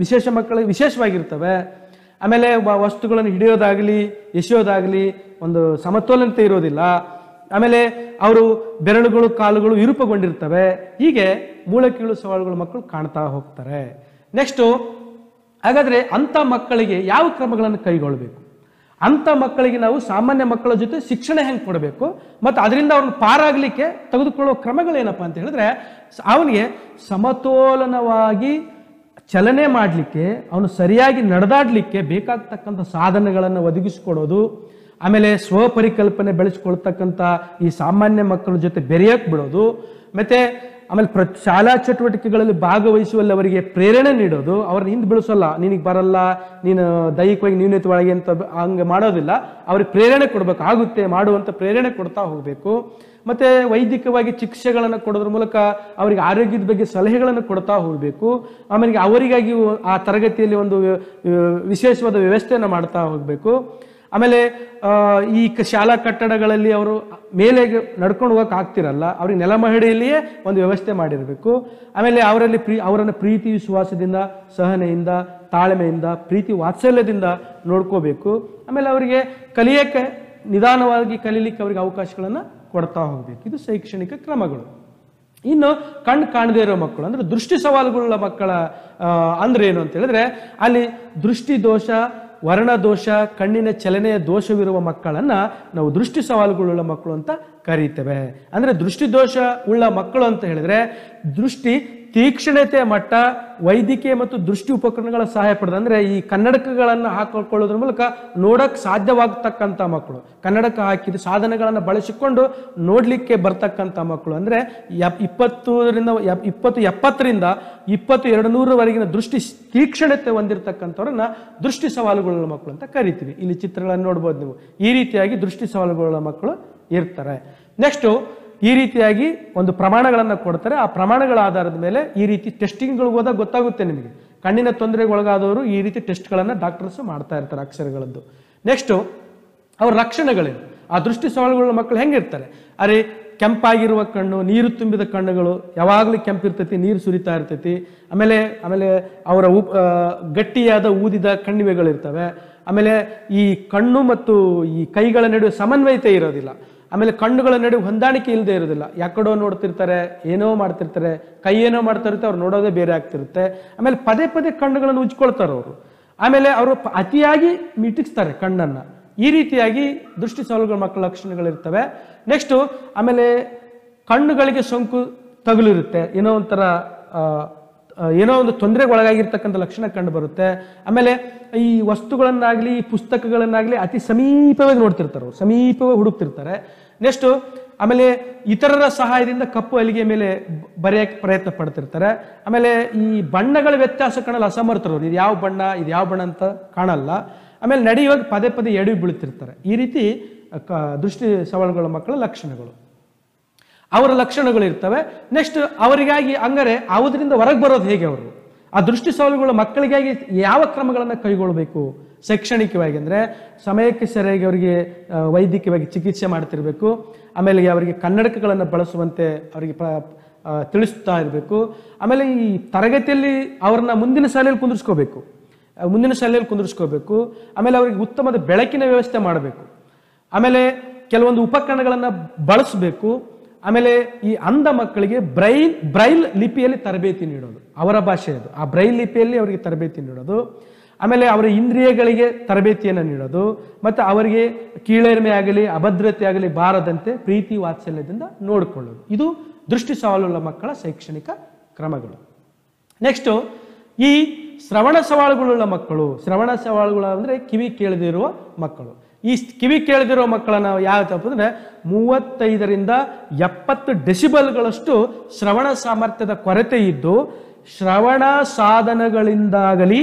ಮಕ್ಕಳಿಗೆ ವಿಶೇಷವಾಗಿರ್ತವೆ. ಆಮೇಲೆ ವಸ್ತುಗಳನ್ನು ಹಿಡಿಯೋದಾಗಲಿ ಎಸೆಯೋದಾಗಲಿ ಒಂದು ಸಮತೋಲನತೆ ಇರೋದಿಲ್ಲ. ಆಮೇಲೆ ಅವರು ಬೆರಳುಗಳು ಕಾಲುಗಳು ವಿರೂಪಗೊಂಡಿರ್ತವೆ. ಹೀಗೆ ಮೂಳೆ ಕೀಳು ಸವಾಲುಗಳು ಮಕ್ಕಳು ಕಾಣ್ತಾ ಹೋಗ್ತಾರೆ. ನೆಕ್ಸ್ಟು ಹಾಗಾದ್ರೆ ಅಂಥ ಮಕ್ಕಳಿಗೆ ಯಾವ ಕ್ರಮಗಳನ್ನು ಕೈಗೊಳ್ಳಬೇಕು, ಅಂಥ ಮಕ್ಕಳಿಗೆ ನಾವು ಸಾಮಾನ್ಯ ಮಕ್ಕಳ ಜೊತೆ ಶಿಕ್ಷಣ ಹೆಂಗೆ ಕೊಡಬೇಕು ಮತ್ತು ಅದರಿಂದ ಅವ್ರನ್ನ ಪಾರಾಗಲಿಕ್ಕೆ ತೆಗೆದುಕೊಳ್ಳುವ ಕ್ರಮಗಳೇನಪ್ಪ ಅಂತ ಹೇಳಿದ್ರೆ, ಅವನಿಗೆ ಸಮತೋಲನವಾಗಿ ಚಲನೆ ಮಾಡಲಿಕ್ಕೆ, ಅವನು ಸರಿಯಾಗಿ ನಡೆದಾಡಲಿಕ್ಕೆ ಬೇಕಾಗ್ತಕ್ಕಂಥ ಸಾಧನಗಳನ್ನು ಒದಗಿಸಿಕೊಡೋದು, ಆಮೇಲೆ ಸ್ವಪರಿಕಲ್ಪನೆ ಬೆಳೆಸ್ಕೊಳ್ತಕ್ಕಂಥ ಈ ಸಾಮಾನ್ಯ ಮಕ್ಕಳ ಜೊತೆ ಬೆರೆಯಕ್ಕೆ ಬಿಡೋದು, ಮತ್ತು ಆಮೇಲೆ ಶಾಲಾ ಚಟುವಟಿಕೆಗಳಲ್ಲಿ ಭಾಗವಹಿಸುವಲ್ಲಿ ಅವರಿಗೆ ಪ್ರೇರಣೆ ನೀಡೋದು. ಅವ್ರನ್ನ ಹಿಂದೆ ಬೆಳೆಸೋಲ್ಲ, ನಿನಗೆ ಬರಲ್ಲ, ನೀನು ದೈಹಿಕವಾಗಿ ನ್ಯೂನತೆ ಒಳಗೆ ಅಂತ ಹಂಗೆ ಮಾಡೋದಿಲ್ಲ. ಅವ್ರಿಗೆ ಪ್ರೇರಣೆ ಕೊಡಬೇಕು, ಆಗುತ್ತೆ ಮಾಡುವಂಥ ಪ್ರೇರಣೆ ಕೊಡ್ತಾ ಹೋಗಬೇಕು. ಮತ್ತು ವೈದ್ಯಕವಾಗಿ ಚಿಕಿತ್ಸೆಗಳನ್ನು ಕೊಡೋದ್ರ ಮೂಲಕ ಅವರಿಗೆ ಆರೋಗ್ಯದ ಬಗ್ಗೆ ಸಲಹೆಗಳನ್ನು ಕೊಡ್ತಾ ಹೋಗಬೇಕು. ಆಮೇಲೆ ಅವರಿಗಾಗಿ ಆ ತರಗತಿಯಲ್ಲಿ ಒಂದು ವಿಶೇಷವಾದ ವ್ಯವಸ್ಥೆಯನ್ನು ಮಾಡ್ತಾ ಹೋಗಬೇಕು. ಆಮೇಲೆ ಈ ಶಾಲಾ ಕಟ್ಟಡಗಳಲ್ಲಿ ಅವರು ಮೇಲೆ ನಡ್ಕೊಂಡು ಹೋಗಕ್ಕೆ ಆಗ್ತಿರಲ್ಲ, ಅವ್ರಿಗೆ ನೆಲಮಹಡಿಯಲ್ಲಿಯೇ ಒಂದು ವ್ಯವಸ್ಥೆ ಮಾಡಿರಬೇಕು. ಆಮೇಲೆ ಅವರನ್ನು ಪ್ರೀತಿ ವಿಶ್ವಾಸದಿಂದ, ಸಹನೆಯಿಂದ, ತಾಳ್ಮೆಯಿಂದ, ಪ್ರೀತಿ ವಾತ್ಸಲ್ಯದಿಂದ ನೋಡ್ಕೋಬೇಕು. ಆಮೇಲೆ ಅವರಿಗೆ ಕಲಿಯಕ್ಕೆ ನಿಧಾನವಾಗಿ ಕಲೀಲಿಕ್ಕೆ ಅವರಿಗೆ ಅವಕಾಶಗಳನ್ನು ಕೊಡ್ತಾ ಹೋಗಬೇಕು. ಇದು ಶೈಕ್ಷಣಿಕ ಕ್ರಮಗಳು. ಇನ್ನು ಕಣ್ಣು ಕಾಣದೇ ಇರೋ ಮಕ್ಕಳು ಅಂದ್ರೆ ದೃಷ್ಟಿ ಸವಾಲುಗಳ ಮಕ್ಕಳ ಅಂದ್ರೆ ಏನು ಅಂತ ಹೇಳಿದ್ರೆ, ಅಲ್ಲಿ ದೃಷ್ಟಿ ದೋಷ, ವರ್ಣದೋಷ, ಕಣ್ಣಿನ ಚಲನೆಯ ದೋಷವಿರುವ ಮಕ್ಕಳನ್ನ ನಾವು ದೃಷ್ಟಿ ಸವಾಲುಗಳುಳ್ಳ ಮಕ್ಕಳು ಅಂತ ಕರೀತೇವೆ. ಅಂದ್ರೆ ದೃಷ್ಟಿ ದೋಷ ಉಳ್ಳ ಮಕ್ಕಳು ಅಂತ ಹೇಳಿದ್ರೆ ದೃಷ್ಟಿ ತೀಕ್ಷ್ಣತೆಯ ಮಟ್ಟ ವೈದ್ಯಕೀಯ ಮತ್ತು ದೃಷ್ಟಿ ಉಪಕರಣಗಳ ಸಹಾಯ ಪಡೆದ, ಅಂದ್ರೆ ಈ ಕನ್ನಡಕಗಳನ್ನು ಹಾಕೊಳ್ಳೋದ್ರ ಮೂಲಕ ನೋಡಕ್ ಸಾಧ್ಯವಾಗತಕ್ಕಂಥ ಮಕ್ಕಳು, ಕನ್ನಡಕ ಹಾಕಿದ ಸಾಧನಗಳನ್ನು ಬಳಸಿಕೊಂಡು ನೋಡ್ಲಿಕ್ಕೆ ಬರ್ತಕ್ಕಂಥ ಮಕ್ಕಳು, ಅಂದ್ರೆ 70ರಿಂದ 200ವರೆಗಿನ ದೃಷ್ಟಿ ತೀಕ್ಷ್ಣತೆ ಹೊಂದಿರತಕ್ಕಂಥವ್ರನ್ನ ದೃಷ್ಟಿ ಸವಾಲುಗಳ ಮಕ್ಕಳು ಅಂತ ಕರಿತೀವಿ. ಇಲ್ಲಿ ಚಿತ್ರಗಳನ್ನು ನೋಡ್ಬೋದು ನೀವು. ಈ ರೀತಿಯಾಗಿ ದೃಷ್ಟಿ ಸವಾಲುಗಳ ಮಕ್ಕಳು ಇರ್ತಾರೆ. ನೆಕ್ಸ್ಟು ಈ ರೀತಿಯಾಗಿ ಒಂದು ಪ್ರಮಾಣಗಳನ್ನು ಕೊಡ್ತಾರೆ. ಆ ಪ್ರಮಾಣಗಳ ಆಧಾರದ ಮೇಲೆ ಈ ರೀತಿ ಟೆಸ್ಟಿಂಗ್ಗಳು ಹೋದಾಗ ಗೊತ್ತಾಗುತ್ತೆ ನಿಮಗೆ. ಕಣ್ಣಿನ ತೊಂದರೆಗೆ ಒಳಗಾದವರು ಈ ರೀತಿ ಟೆಸ್ಟ್ಗಳನ್ನು ಡಾಕ್ಟರ್ಸ್ ಮಾಡ್ತಾ ಇರ್ತಾರೆ, ಅಕ್ಷರಗಳದ್ದು. ನೆಕ್ಸ್ಟು ಅವ್ರ ಲಕ್ಷಣಗಳೇನು, ಆ ದೃಷ್ಟಿ ಸವಾಲುಗಳ ಮಕ್ಕಳು ಹೆಂಗಿರ್ತಾರೆ, ಅರೆ ಕೆಂಪಾಗಿರುವ ಕಣ್ಣು, ನೀರು ತುಂಬಿದ ಕಣ್ಣುಗಳು, ಯಾವಾಗಲೂ ಕೆಂಪಿರ್ತೈತಿ, ನೀರು ಸುರಿತಾ ಇರ್ತೈತಿ. ಆಮೇಲೆ ಅವರ ಗಟ್ಟಿಯಾದ ಊದಿದ ಕಣ್ಣಿವೆಗಳಿರ್ತವೆ. ಆಮೇಲೆ ಈ ಕಣ್ಣು ಮತ್ತು ಈ ಕೈಗಳ ನಡುವೆ ಸಮನ್ವಯತೆ ಇರೋದಿಲ್ಲ. ಆಮೇಲೆ ಕಣ್ಣುಗಳ ನಡುವೆ ಹೊಂದಾಣಿಕೆ ಇಲ್ಲದೆ ಇರೋದಿಲ್ಲ. ಯಾಕಡೋ ನೋಡ್ತಿರ್ತಾರೆ, ಏನೋ ಮಾಡ್ತಿರ್ತಾರೆ, ಕೈ ಏನೋ ಮಾಡ್ತಾ ಇರುತ್ತೆ, ಅವ್ರು ನೋಡೋದೇ ಬೇರೆ ಆಗ್ತಿರುತ್ತೆ. ಆಮೇಲೆ ಪದೇ ಪದೇ ಕಣ್ಣುಗಳನ್ನು ಉಜ್ಕೊಳ್ತಾರೆ ಅವರು. ಆಮೇಲೆ ಅವರು ಅತಿಯಾಗಿ ಮಿಟಿಸ್ತಾರೆ ಕಣ್ಣನ್ನು. ಈ ರೀತಿಯಾಗಿ ದೃಷ್ಟಿ ಸವಾಲುಗಳ ಮಕ್ಕಳ ಲಕ್ಷಣಗಳಿರ್ತವೆ. ನೆಕ್ಸ್ಟು ಆಮೇಲೆ ಕಣ್ಣುಗಳಿಗೆ ಸೋಂಕು ತಗುಲಿರುತ್ತೆ, ಏನೋ ಒಂಥರ ಏನೋ ಒಂದು ತೊಂದರೆಗೆ ಒಳಗಾಗಿರ್ತಕ್ಕಂಥ ಲಕ್ಷಣ ಕಂಡು ಬರುತ್ತೆ. ಆಮೇಲೆ ಈ ವಸ್ತುಗಳನ್ನಾಗಲಿ ಪುಸ್ತಕಗಳನ್ನಾಗಲಿ ಅತಿ ಸಮೀಪವಾಗಿ ನೋಡ್ತಿರ್ತಾರೆ, ಅವರು ಸಮೀಪವಾಗಿ ಹುಡುಕ್ತಿರ್ತಾರೆ. ನೆಕ್ಸ್ಟು ಆಮೇಲೆ ಇತರರ ಸಹಾಯದಿಂದ ಕಪ್ಪು ಹಲಿಗೆ ಮೇಲೆ ಬರೆಯಕ್ಕೆ ಪ್ರಯತ್ನ ಪಡ್ತಿರ್ತಾರೆ. ಆಮೇಲೆ ಈ ಬಣ್ಣಗಳ ವ್ಯತ್ಯಾಸ ಕಾಣಲ್ಲ, ಅಸಮರ್ಥರು, ಇದು ಯಾವ ಬಣ್ಣ ಅಂತ ಕಾಣಲ್ಲ. ಆಮೇಲೆ ನಡೆಯುವಾಗ ಪದೇ ಪದೇ ಎಡವಿ ಬೀಳ್ತಿರ್ತಾರೆ. ಈ ರೀತಿ ದೃಷ್ಟಿ ಸವಾಲುಗಳ ಮಕ್ಕಳ ಲಕ್ಷಣಗಳು, ಅವರ ಲಕ್ಷಣಗಳು ಇರ್ತವೆ. ನೆಕ್ಸ್ಟ್ ಅವರಿಗಾಗಿ ಹಂಗಾರೆ ಅದರಿಂದ ಹೊರಗೆ ಬರೋದು ಹೇಗೆ, ಅವರು ಆ ದೃಷ್ಟಿ ಸವಾಲುಗಳ ಮಕ್ಕಳಿಗಾಗಿ ಯಾವ ಕ್ರಮಗಳನ್ನು ಕೈಗೊಳ್ಳಬೇಕು ಶೈಕ್ಷಣಿಕವಾಗಿ ಅಂದರೆ ಸಮಯಕ್ಕೆ ಸರಿಯಾಗಿ ಅವರಿಗೆ ವೈದ್ಯಕೀಯವಾಗಿ ಚಿಕಿತ್ಸೆ ಮಾಡ್ತಿರ್ಬೇಕು. ಆಮೇಲೆ ಅವರಿಗೆ ಕನ್ನಡಕಗಳನ್ನು ಬಳಸುವಂತೆ ಅವರಿಗೆ ತಿಳಿಸ್ತಾ ಇರಬೇಕು. ಆಮೇಲೆ ಈ ತರಗತಿಯಲ್ಲಿ ಅವ್ರನ್ನ ಮುಂದಿನ ಶಾಲೆಯಲ್ಲಿ ಕುಂದಿರಿಸ್ಕೋಬೇಕು. ಆಮೇಲೆ ಅವರಿಗೆ ಉತ್ತಮದ ಬೆಳಕಿನ ವ್ಯವಸ್ಥೆ ಮಾಡಬೇಕು. ಆಮೇಲೆ ಕೆಲವೊಂದು ಉಪಕರಣಗಳನ್ನು ಬಳಸಬೇಕು. ಆಮೇಲೆ ಈ ಅಂಧ ಮಕ್ಕಳಿಗೆ ಬ್ರೈಲ್ ಲಿಪಿಯಲ್ಲಿ ತರಬೇತಿ ನೀಡೋದು, ಅವರ ಭಾಷೆ ಅದು, ಆ ಬ್ರೈಲ್ ಲಿಪಿಯಲ್ಲಿ ಅವರಿಗೆ ತರಬೇತಿ ನೀಡೋದು. ಆಮೇಲೆ ಅವರ ಇಂದ್ರಿಯಗಳಿಗೆ ತರಬೇತಿಯನ್ನು ನೀಡೋದು. ಮತ್ತು ಅವರಿಗೆ ಕೀಳರಿಮೆ ಆಗಲಿ ಅಭದ್ರತೆ ಆಗಲಿ ಬಾರದಂತೆ ಪ್ರೀತಿ ವಾತ್ಸಲ್ಯದಿಂದ ನೋಡಿಕೊಳ್ಳೋದು. ಇದು ದೃಷ್ಟಿ ಸವಾಲುಳ್ಳ ಮಕ್ಕಳ ಶೈಕ್ಷಣಿಕ ಕ್ರಮಗಳು. ನೆಕ್ಸ್ಟು ಈ ಶ್ರವಣ ಸವಾಲುಗಳುಳ್ಳ ಮಕ್ಕಳು. ಶ್ರವಣ ಸವಾಲುಗಳು ಅಂದರೆ ಕಿವಿ ಕೇಳದಿರುವ ಮಕ್ಕಳು. ಈ ಕಿವಿ ಕೇಳದಿರೋ ಮಕ್ಕಳನ್ನು ಯಾವ ಅಂದರೆ 35ರಿಂದ 70 ಡೆಸಿಬಲ್ಗಳಷ್ಟು ಶ್ರವಣ ಸಾಮರ್ಥ್ಯದ ಕೊರತೆ ಇದ್ದು ಶ್ರವಣ ಸಾಧನಗಳಿಂದಾಗಲಿ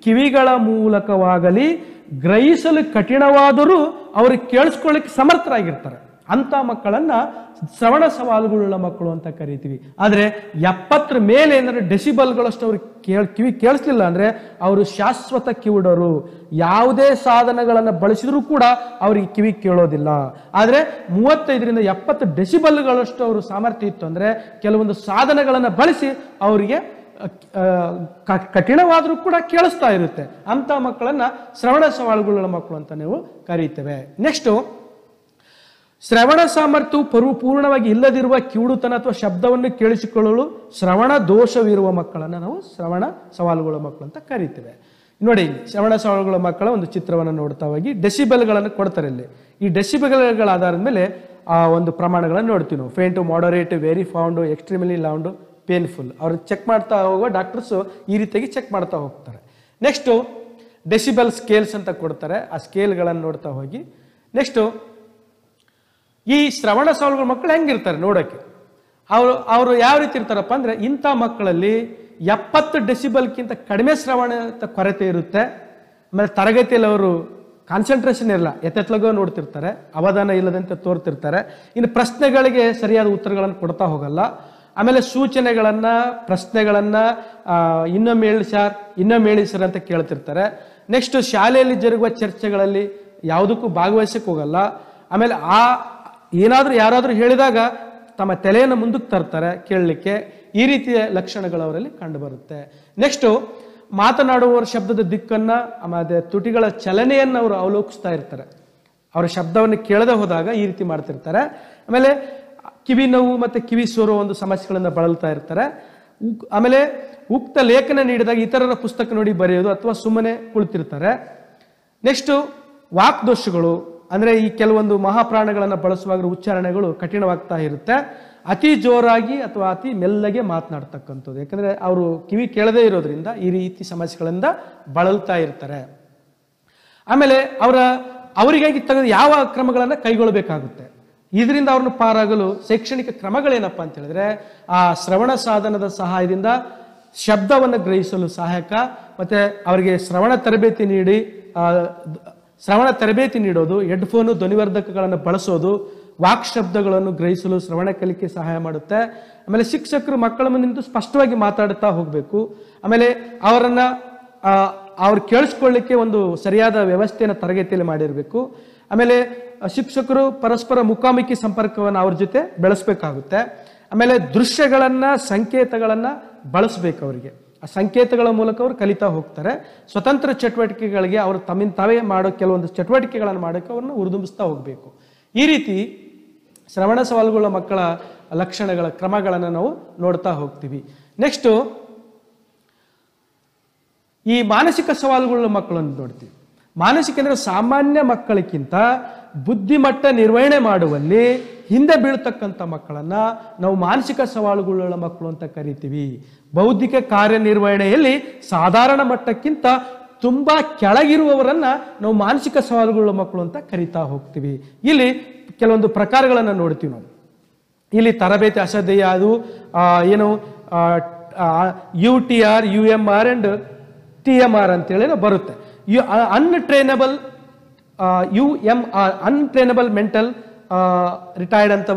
ಕಿವಿಗಳ ಮೂಲಕವಾಗಲಿ ಗ್ರಹಿಸಲು ಕಠಿಣವಾದರೂ ಅವ್ರಿಗೆ ಕೇಳಿಸ್ಕೊಳ್ಳಿಕ್ಕೆ ಸಮರ್ಥರಾಗಿರ್ತಾರೆ. ಅಂಥ ಮಕ್ಕಳನ್ನ ಶ್ರವಣ ಸವಾಲುಗಳುಳ್ಳ ಮಕ್ಕಳು ಅಂತ ಕರಿತೀವಿ. ಆದರೆ 70 ಮೇಲೆ ಅಂದರೆ ಡೆಸಿಬಲ್ಗಳಷ್ಟು ಅವ್ರಿಗೆ ಕಿವಿ ಕೇಳಿಸ್ಲಿಲ್ಲ ಅಂದರೆ ಅವರು ಶಾಶ್ವತ ಕಿವುಡರು. ಯಾವುದೇ ಸಾಧನಗಳನ್ನು ಬಳಸಿದರೂ ಕೂಡ ಅವರಿಗೆ ಕಿವಿ ಕೇಳೋದಿಲ್ಲ. ಆದರೆ 35ರಿಂದ 70 ಡೆಸಿಬಲ್ಗಳಷ್ಟು ಅವರು ಸಾಮರ್ಥ್ಯ ಇತ್ತು ಅಂದರೆ ಕೆಲವೊಂದು ಸಾಧನಗಳನ್ನು ಬಳಸಿ ಅವರಿಗೆ ಕಠಿಣವಾದರೂ ಕೂಡ ಕೇಳಿಸ್ತಾ ಇರುತ್ತೆ. ಅಂಥ ಮಕ್ಕಳನ್ನ ಶ್ರವಣ ಸವಾಲುಗಳುಳ್ಳ ಮಕ್ಕಳು ಅಂತ ನೀವು ಕರೀತೇವೆ. ನೆಕ್ಸ್ಟು ಶ್ರವಣ ಸಾಮರ್ಥ್ಯವು ಪೂರ್ಣವಾಗಿ ಇಲ್ಲದಿರುವ ಕಿವುಡುತನ ಅಥವಾ ಶಬ್ದವನ್ನು ಕೇಳಿಸಿಕೊಳ್ಳಲು ಶ್ರವಣ ದೋಷವಿರುವ ಮಕ್ಕಳನ್ನು ನಾವು ಶ್ರವಣ ಸವಾಲುಗಳ ಮಕ್ಕಳು ಅಂತ ಕರೀತೇವೆ. ನೋಡಿ, ಶ್ರವಣ ಸವಾಲುಗಳ ಮಕ್ಕಳ ಒಂದು ಚಿತ್ರವನ್ನು ನೋಡ್ತಾ ಹೋಗಿ ಡೆಸಿಬಲ್ಗಳನ್ನು ಕೊಡ್ತಾರೆ. ಇಲ್ಲಿ ಈ ಡೆಸಿಬಲ್ಗಳ ಆಧಾರದ ಮೇಲೆ ಆ ಒಂದು ಪ್ರಮಾಣಗಳನ್ನು ನೋಡ್ತೀವಿ ನಾವು. ಫೇಂಟು, ಮಾಡರೇಟ್, ವೆರಿ ಫೌಂಡು, ಎಕ್ಸ್ಟ್ರೀಮ್ಲಿ ಲೌಂಡು, ಪೇನ್ಫುಲ್. ಅವ್ರು ಚೆಕ್ ಮಾಡ್ತಾ ಹೋಗೋ ಡಾಕ್ಟರ್ಸು ಈ ರೀತಿಯಾಗಿ ಚೆಕ್ ಮಾಡ್ತಾ ಹೋಗ್ತಾರೆ. ನೆಕ್ಸ್ಟು ಡೆಸಿಬಲ್ ಸ್ಕೇಲ್ಸ್ ಅಂತ ಕೊಡ್ತಾರೆ, ಆ ಸ್ಕೇಲ್ಗಳನ್ನು ನೋಡ್ತಾ ಹೋಗಿ. ನೆಕ್ಸ್ಟು ಈ ಶ್ರವಣ ಸವಾಲುಗಳ ಮಕ್ಕಳು ಹೆಂಗಿರ್ತಾರೆ ನೋಡೋಕ್ಕೆ, ಅವರು ಯಾವ ರೀತಿ ಇರ್ತಾರಪ್ಪ ಅಂದರೆ ಇಂಥ ಮಕ್ಕಳಲ್ಲಿ 70 ಡೆಸಿಬಲ್ಗಿಂತ ಕಡಿಮೆ ಶ್ರವಣದ ಕೊರತೆ ಇರುತ್ತೆ. ಆಮೇಲೆ ತರಗತಿಯಲ್ಲಿ ಅವರು ಕಾನ್ಸಂಟ್ರೇಷನ್ ಇರಲ್ಲ, ಎತ್ತೆತ್ಲಗೋ ನೋಡ್ತಿರ್ತಾರೆ, ಅವಧಾನ ಇಲ್ಲದಂತೆ ತೋರ್ತಿರ್ತಾರೆ. ಇನ್ನು ಪ್ರಶ್ನೆಗಳಿಗೆ ಸರಿಯಾದ ಉತ್ತರಗಳನ್ನು ಕೊಡ್ತಾ ಹೋಗಲ್ಲ. ಆಮೇಲೆ ಪ್ರಶ್ನೆಗಳನ್ನು ಇನ್ನೊಮ್ಮೆ ಹೇಳಿ ಸರ್ ಅಂತ ಕೇಳ್ತಿರ್ತಾರೆ. ನೆಕ್ಸ್ಟ್ ಶಾಲೆಯಲ್ಲಿ ಜರುಗುವ ಚರ್ಚೆಗಳಲ್ಲಿ ಯಾವುದಕ್ಕೂ ಭಾಗವಹಿಸಕ್ಕೆ ಹೋಗಲ್ಲ. ಆಮೇಲೆ ಯಾರಾದರೂ ಹೇಳಿದಾಗ ತಮ್ಮ ತಲೆಯನ್ನು ಮುಂದಕ್ಕೆ ತರ್ತಾರೆ ಕೇಳಲಿಕ್ಕೆ. ಈ ರೀತಿಯ ಲಕ್ಷಣಗಳು ಅವರಲ್ಲಿ ಕಂಡುಬರುತ್ತೆ. ನೆಕ್ಸ್ಟು ಮಾತನಾಡುವವರ ಶಬ್ದದ ದಿಕ್ಕನ್ನು ಆಮೇಲೆ ತುಟಿಗಳ ಚಲನೆಯನ್ನು ಅವರು ಅವಲೋಕಿಸ್ತಾ ಇರ್ತಾರೆ. ಅವರ ಶಬ್ದವನ್ನು ಕೇಳದೆ ಹೋದಾಗ ಈ ರೀತಿ ಮಾಡ್ತಿರ್ತಾರೆ. ಆಮೇಲೆ ಕಿವಿ ನೋವು ಮತ್ತು ಕಿವಿ ಸೋರುವ ಒಂದು ಸಮಸ್ಯೆಗಳನ್ನು ಬಳಲ್ತಾ ಇರ್ತಾರೆ. ಆಮೇಲೆ ಉಕ್ತ ಲೇಖನ ನೀಡಿದಾಗ ಇತರರ ಪುಸ್ತಕ ನೋಡಿ ಬರೆಯೋದು ಅಥವಾ ಸುಮ್ಮನೆ ಕುಳಿತಿರ್ತಾರೆ. ನೆಕ್ಸ್ಟು ವಾಕ್ದೋಷಗಳು ಅಂದರೆ ಈ ಕೆಲವೊಂದು ಮಹಾಪ್ರಾಣಗಳನ್ನು ಬಳಸುವಾಗ ಉಚ್ಚಾರಣೆಗಳು ಕಠಿಣವಾಗ್ತಾ ಇರುತ್ತೆ. ಅತಿ ಜೋರಾಗಿ ಅಥವಾ ಅತಿ ಮೆಲ್ಲಗೆ ಮಾತನಾಡ್ತಕ್ಕಂಥದ್ದು. ಯಾಕಂದರೆ ಅವರು ಕಿವಿ ಕೇಳದೇ ಇರೋದ್ರಿಂದ ಈ ರೀತಿ ಸಮಸ್ಯೆಗಳಿಂದ ಬಳಲ್ತಾ ಇರ್ತಾರೆ. ಆಮೇಲೆ ಅವರಿಗಾಗಿ ತೆಗೆದು ಯಾವ ಕ್ರಮಗಳನ್ನು ಕೈಗೊಳ್ಳಬೇಕಾಗುತ್ತೆ, ಇದರಿಂದ ಅವ್ರನ್ನ ಪಾರಾಗಲು ಶೈಕ್ಷಣಿಕ ಕ್ರಮಗಳೇನಪ್ಪ ಅಂತ ಹೇಳಿದ್ರೆ ಆ ಶ್ರವಣ ಸಾಧನದ ಸಹಾಯದಿಂದ ಶಬ್ದವನ್ನು ಗ್ರಹಿಸಲು ಸಹಾಯಕ, ಮತ್ತು ಅವರಿಗೆ ಶ್ರವಣ ತರಬೇತಿ ನೀಡೋದು, ಹೆಡ್ಫೋನು ಧ್ವನಿವರ್ಧಕಗಳನ್ನು ಬಳಸೋದು, ವಾಕ್ ಶಬ್ದಗಳನ್ನು ಗ್ರಹಿಸಲು ಶ್ರವಣ ಕಲಿಕೆ ಸಹಾಯ ಮಾಡುತ್ತೆ. ಆಮೇಲೆ ಶಿಕ್ಷಕರು ಮಕ್ಕಳ ಮುಂದೆ ನಿಂತು ಸ್ಪಷ್ಟವಾಗಿ ಮಾತಾಡ್ತಾ ಹೋಗಬೇಕು. ಆಮೇಲೆ ಅವ್ರು ಕೇಳಿಸ್ಕೊಳ್ಳಿಕ್ಕೆ ಒಂದು ಸರಿಯಾದ ವ್ಯವಸ್ಥೆಯನ್ನು ತರಗತಿಯಲ್ಲಿ ಮಾಡಿರಬೇಕು. ಆಮೇಲೆ ಶಿಕ್ಷಕರು ಪರಸ್ಪರ ಮುಖಾಮುಖಿ ಸಂಪರ್ಕವನ್ನು ಅವ್ರ ಜೊತೆ ಬೆಳೆಸಬೇಕಾಗುತ್ತೆ. ಆಮೇಲೆ ದೃಶ್ಯಗಳನ್ನು ಸಂಕೇತಗಳನ್ನು ಬಳಸಬೇಕು. ಅವರಿಗೆ ಆ ಸಂಕೇತಗಳ ಮೂಲಕ ಅವರು ಕಲಿತಾ ಹೋಗ್ತಾರೆ. ಸ್ವತಂತ್ರ ಚಟುವಟಿಕೆಗಳಿಗೆ ಅವರು ತಮ್ಮಿಂದ ತಾವೇ ಮಾಡೋ ಕೆಲವೊಂದು ಚಟುವಟಿಕೆಗಳನ್ನು ಮಾಡೋಕ್ಕೆ ಅವ್ರನ್ನ ಹುರಿದುಂಬಿಸ್ತಾ ಹೋಗಬೇಕು. ಈ ರೀತಿ ಶ್ರವಣ ಸವಾಲುಗಳ ಮಕ್ಕಳ ಲಕ್ಷಣಗಳ ಕ್ರಮಗಳನ್ನು ನಾವು ನೋಡ್ತಾ ಹೋಗ್ತೀವಿ. ನೆಕ್ಸ್ಟು ಈ ಮಾನಸಿಕ ಸವಾಲುಗಳ ಮಕ್ಕಳನ್ನು ನೋಡ್ತೀವಿ. ಮಾನಸಿಕ ಅಂದರೆ ಸಾಮಾನ್ಯ ಮಕ್ಕಳಿಗಿಂತ ಬುದ್ಧಿಮಟ್ಟ ನಿರ್ವಹಣೆ ಮಾಡುವಲ್ಲಿ ಹಿಂದೆ ಬೀಳ್ತಕ್ಕಂಥ ಮಕ್ಕಳನ್ನ ನಾವು ಮಾನಸಿಕ ಸವಾಲುಗಳುಳ್ಳ ಮಕ್ಕಳು ಅಂತ ಕರಿತೀವಿ. ಬೌದ್ಧಿಕ ಕಾರ್ಯನಿರ್ವಹಣೆಯಲ್ಲಿ ಸಾಧಾರಣ ಮಟ್ಟಕ್ಕಿಂತ ತುಂಬಾ ಕೆಳಗಿರುವವರನ್ನ ನಾವು ಮಾನಸಿಕ ಸವಾಲುಗಳ ಮಕ್ಕಳು ಅಂತ ಕರಿತಾ ಹೋಗ್ತೀವಿ. ಇಲ್ಲಿ ಕೆಲವೊಂದು ಪ್ರಕಾರಗಳನ್ನು ನೋಡ್ತೀವಿ ನಾವು. ಇಲ್ಲಿ ತರಬೇತಿ ಅಸಾಧ್ಯ, ಅದು ಏನು UTR, UMR ಅಂಡ್ TMR ಅಂತೇಳಿ ಬರುತ್ತೆ. ಅನ್ಟ್ರೈನಬಲ್ UMR ಅನ್ಟ್ರೈನಬಲ್ ಮೆಂಟಲ್ ರಿಟೈರ್ಡ್ ಅಂತ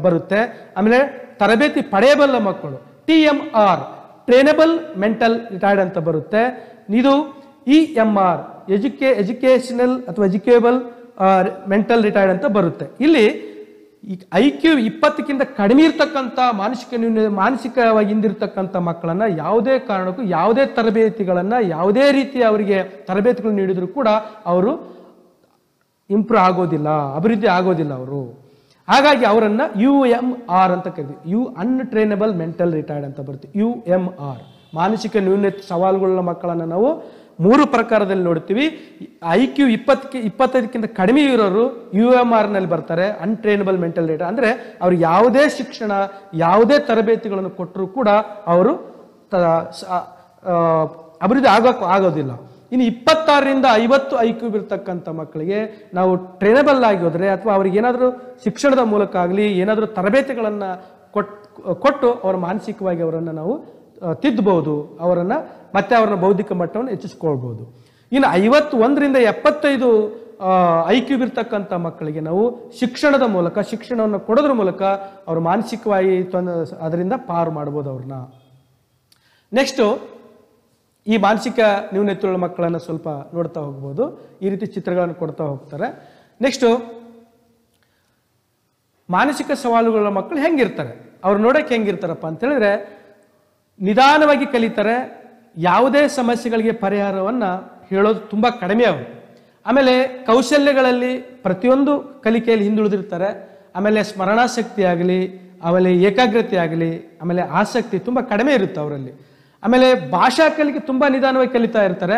ಬರುತ್ತೆ. ಆಮೇಲೆ ತರಬೇತಿ ಪಡೆಯಬಲ್ಲ ಮಕ್ಕಳು TMR ಟ್ರೈನಬಲ್ ಮೆಂಟಲ್ ರಿಟೈರ್ಡ್ ಅಂತ ಬರುತ್ತೆ. ಇದು EMR ಎಜುಕೇಶನಲ್ ಅಥವಾ ಎಜುಕೇಬಲ್ ಮೆಂಟಲ್ ರಿಟೈರ್ಡ್ ಅಂತ ಬರುತ್ತೆ. ಇಲ್ಲಿ IQ 20ಕ್ಕಿಂತ ಕಡಿಮೆ ಇರ್ತಕ್ಕಂಥ ಮಾನಸಿಕವಾಗಿ ಹಿಂದಿರ್ತಕ್ಕಂಥ ಮಕ್ಕಳನ್ನ ಯಾವುದೇ ಕಾರಣಕ್ಕೂ ಯಾವುದೇ ತರಬೇತಿಗಳನ್ನ ಯಾವುದೇ ರೀತಿಯ ಅವರಿಗೆ ತರಬೇತಿಗಳು ನೀಡಿದ್ರು ಕೂಡ ಅವರು ಇಂಪ್ರೂವ್ ಆಗೋದಿಲ್ಲ, ಅಭಿವೃದ್ಧಿ ಆಗೋದಿಲ್ಲ ಅವರು. ಹಾಗಾಗಿ ಅವರನ್ನ UMR ಅಂತ ಕರಿತೀವಿ. ಅನ್ಟ್ರೈನಬಲ್ ಮೆಂಟಲ್ ರಿಟೈರ್ಡ್ ಅಂತ ಬರುತ್ತೆ. UMR ಮಾನಸಿಕ ನ್ಯೂನತೆ ಸವಾಲುಗಳ ಮಕ್ಕಳನ್ನು ನಾವು 3 ಪ್ರಕಾರದಲ್ಲಿ ನೋಡ್ತೀವಿ. IQ 25ಕ್ಕಿಂತ ಕಡಿಮೆ ಇರೋರು UMR ನಲ್ಲಿ ಬರ್ತಾರೆ. ಅನ್ಟ್ರೈನಬಲ್ ಮೆಂಟಲ್ ರಿಟೈರ್ಡ್ ಅಂದ್ರೆ ಅವ್ರು ಯಾವುದೇ ಶಿಕ್ಷಣ ಯಾವುದೇ ತರಬೇತಿಗಳನ್ನು ಕೊಟ್ಟರು ಕೂಡ ಅವರು ಅಭಿವೃದ್ಧಿ ಆಗೋದಿಲ್ಲ. ಇನ್ನು 26ರಿಂದ 50 IQ ಇರ್ತಕ್ಕಂಥ ಮಕ್ಕಳಿಗೆ ನಾವು ಟ್ರೈನಬಲ್ ಆಗಿ ಹೋದ್ರೆ ಅಥವಾ ಅವ್ರಿಗೆ ಏನಾದರೂ ಶಿಕ್ಷಣದ ಮೂಲಕ ಆಗಲಿ ಏನಾದರೂ ತರಬೇತಿಗಳನ್ನು ಕೊಟ್ಟು ಅವರ ಮಾನಸಿಕವಾಗಿ ಅವರನ್ನು ನಾವು ತಿದ್ದಬಹುದು, ಅವರನ್ನ ಮತ್ತೆ ಅವರ ಬೌದ್ಧಿಕ ಮಟ್ಟವನ್ನು ಹೆಚ್ಚಿಸ್ಕೊಳ್ಬಹುದು. ಇನ್ನು 51ರಿಂದ 75 IQ ಇರ್ತಕ್ಕಂಥ ಮಕ್ಕಳಿಗೆ ನಾವು ಶಿಕ್ಷಣದ ಮೂಲಕ ಶಿಕ್ಷಣವನ್ನು ಕೊಡೋದ್ರ ಮೂಲಕ ಅವರು ಮಾನಸಿಕವಾಗಿ ಅದರಿಂದ ಪಾರು ಮಾಡ್ಬೋದು ಅವ್ರನ್ನ. ನೆಕ್ಸ್ಟ್ ಈ ಮಾನಸಿಕ ನ್ಯೂನತೆಯುಳ್ಳ ಮಕ್ಕಳನ್ನು ಸ್ವಲ್ಪ ನೋಡ್ತಾ ಹೋಗ್ಬೋದು. ಈ ರೀತಿ ಚಿತ್ರಗಳನ್ನು ಕೊಡ್ತಾ ಹೋಗ್ತಾರೆ. ನೆಕ್ಸ್ಟ್ ಮಾನಸಿಕ ಸವಾಲುಗಳ ಮಕ್ಕಳು ಹೆಂಗಿರ್ತಾರೆ, ಅವ್ರು ನೋಡಕ್ಕೆ ಹೆಂಗಿರ್ತಾರಪ್ಪ ಅಂತ ಹೇಳಿದ್ರೆ ನಿಧಾನವಾಗಿ ಕಲಿತಾರೆ. ಯಾವುದೇ ಸಮಸ್ಯೆಗಳಿಗೆ ಪರಿಹಾರವನ್ನ ಹೇಳೋದು ತುಂಬಾ ಕಡಿಮೆ ಅವರು. ಆಮೇಲೆ ಕೌಶಲ್ಯಗಳಲ್ಲಿ ಪ್ರತಿಯೊಂದು ಕಲಿಕೆಯಲ್ಲಿ ಹಿಂದುಳಿದಿರ್ತಾರೆ. ಆಮೇಲೆ ಸ್ಮರಣಾಶಕ್ತಿ ಆಗಲಿ, ಆಮೇಲೆ ಏಕಾಗ್ರತೆ ಆಗಲಿ, ಆಮೇಲೆ ಆಸಕ್ತಿ ತುಂಬಾ ಕಡಿಮೆ ಇರುತ್ತೆ ಅವರಲ್ಲಿ. ಆಮೇಲೆ ಭಾಷಾ ಕಲಿಕೆ ತುಂಬಾ ನಿಧಾನವಾಗಿ ಕಲಿತಾ ಇರ್ತಾರೆ.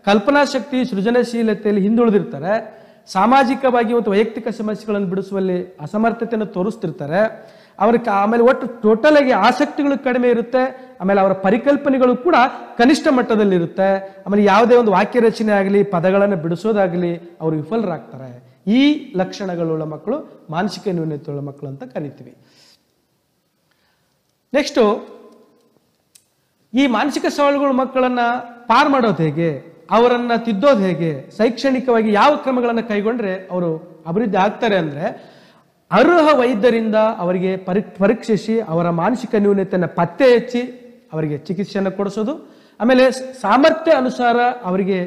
ಕಲ್ಪನಾ ಶಕ್ತಿ ಸೃಜನಶೀಲತೆಯಲ್ಲಿ ಹಿಂದುಳಿದಿರ್ತಾರೆ. ಸಾಮಾಜಿಕವಾಗಿ ಮತ್ತು ವೈಯಕ್ತಿಕ ಸಮಸ್ಯೆಗಳನ್ನು ಬಿಡಿಸುವಲ್ಲಿ ಅಸಮರ್ಥತೆಯನ್ನು ತೋರಿಸ್ತಿರ್ತಾರೆ. ಆಮೇಲೆ ಒಟ್ಟು ಟೋಟಲ್ ಆಗಿ ಆಸಕ್ತಿಗಳು ಕಡಿಮೆ ಇರುತ್ತೆ. ಆಮೇಲೆ ಅವರ ಪರಿಕಲ್ಪನೆಗಳು ಕೂಡ ಕನಿಷ್ಠ ಮಟ್ಟದಲ್ಲಿರುತ್ತೆ. ಆಮೇಲೆ ಯಾವುದೇ ಒಂದು ವಾಕ್ಯ ರಚನೆ ಆಗಲಿ ಪದಗಳನ್ನು ಬಿಡಿಸೋದಾಗಲಿ ಅವರು ವಿಫಲರಾಗ್ತಾರೆ. ಈ ಲಕ್ಷಣಗಳುಳ್ಳ ಮಕ್ಕಳು ಮಾನಸಿಕ ನ್ಯೂನತೆಯುಳ್ಳ ಮಕ್ಕಳು ಅಂತ ಕರಿತೀವಿ. ನೆಕ್ಸ್ಟು ಈ ಮಾನಸಿಕ ಸವಾಲುಗಳ ಮಕ್ಕಳನ್ನ ಪಾರ್ ಮಾಡೋದು ಹೇಗೆ, ಅವರನ್ನ ತಿದ್ದೋದು ಹೇಗೆ, ಶೈಕ್ಷಣಿಕವಾಗಿ ಯಾವ ಕ್ರಮಗಳನ್ನು ಕೈಗೊಂಡ್ರೆ ಅವರು ಅಭಿವೃದ್ಧಿ ಆಗ್ತಾರೆ ಅಂದ್ರೆ ಅರ್ಹ ವೈದ್ಯರಿಂದ ಅವರಿಗೆ ಪರೀಕ್ಷಿಸಿ ಅವರ ಮಾನಸಿಕ ನ್ಯೂನತೆಯನ್ನು ಪತ್ತೆ ಹಚ್ಚಿ ಅವರಿಗೆ ಚಿಕಿತ್ಸೆಯನ್ನು ಕೊಡಿಸೋದು. ಆಮೇಲೆ ಸಾಮರ್ಥ್ಯ ಅನುಸಾರ ಅವರಿಗೆ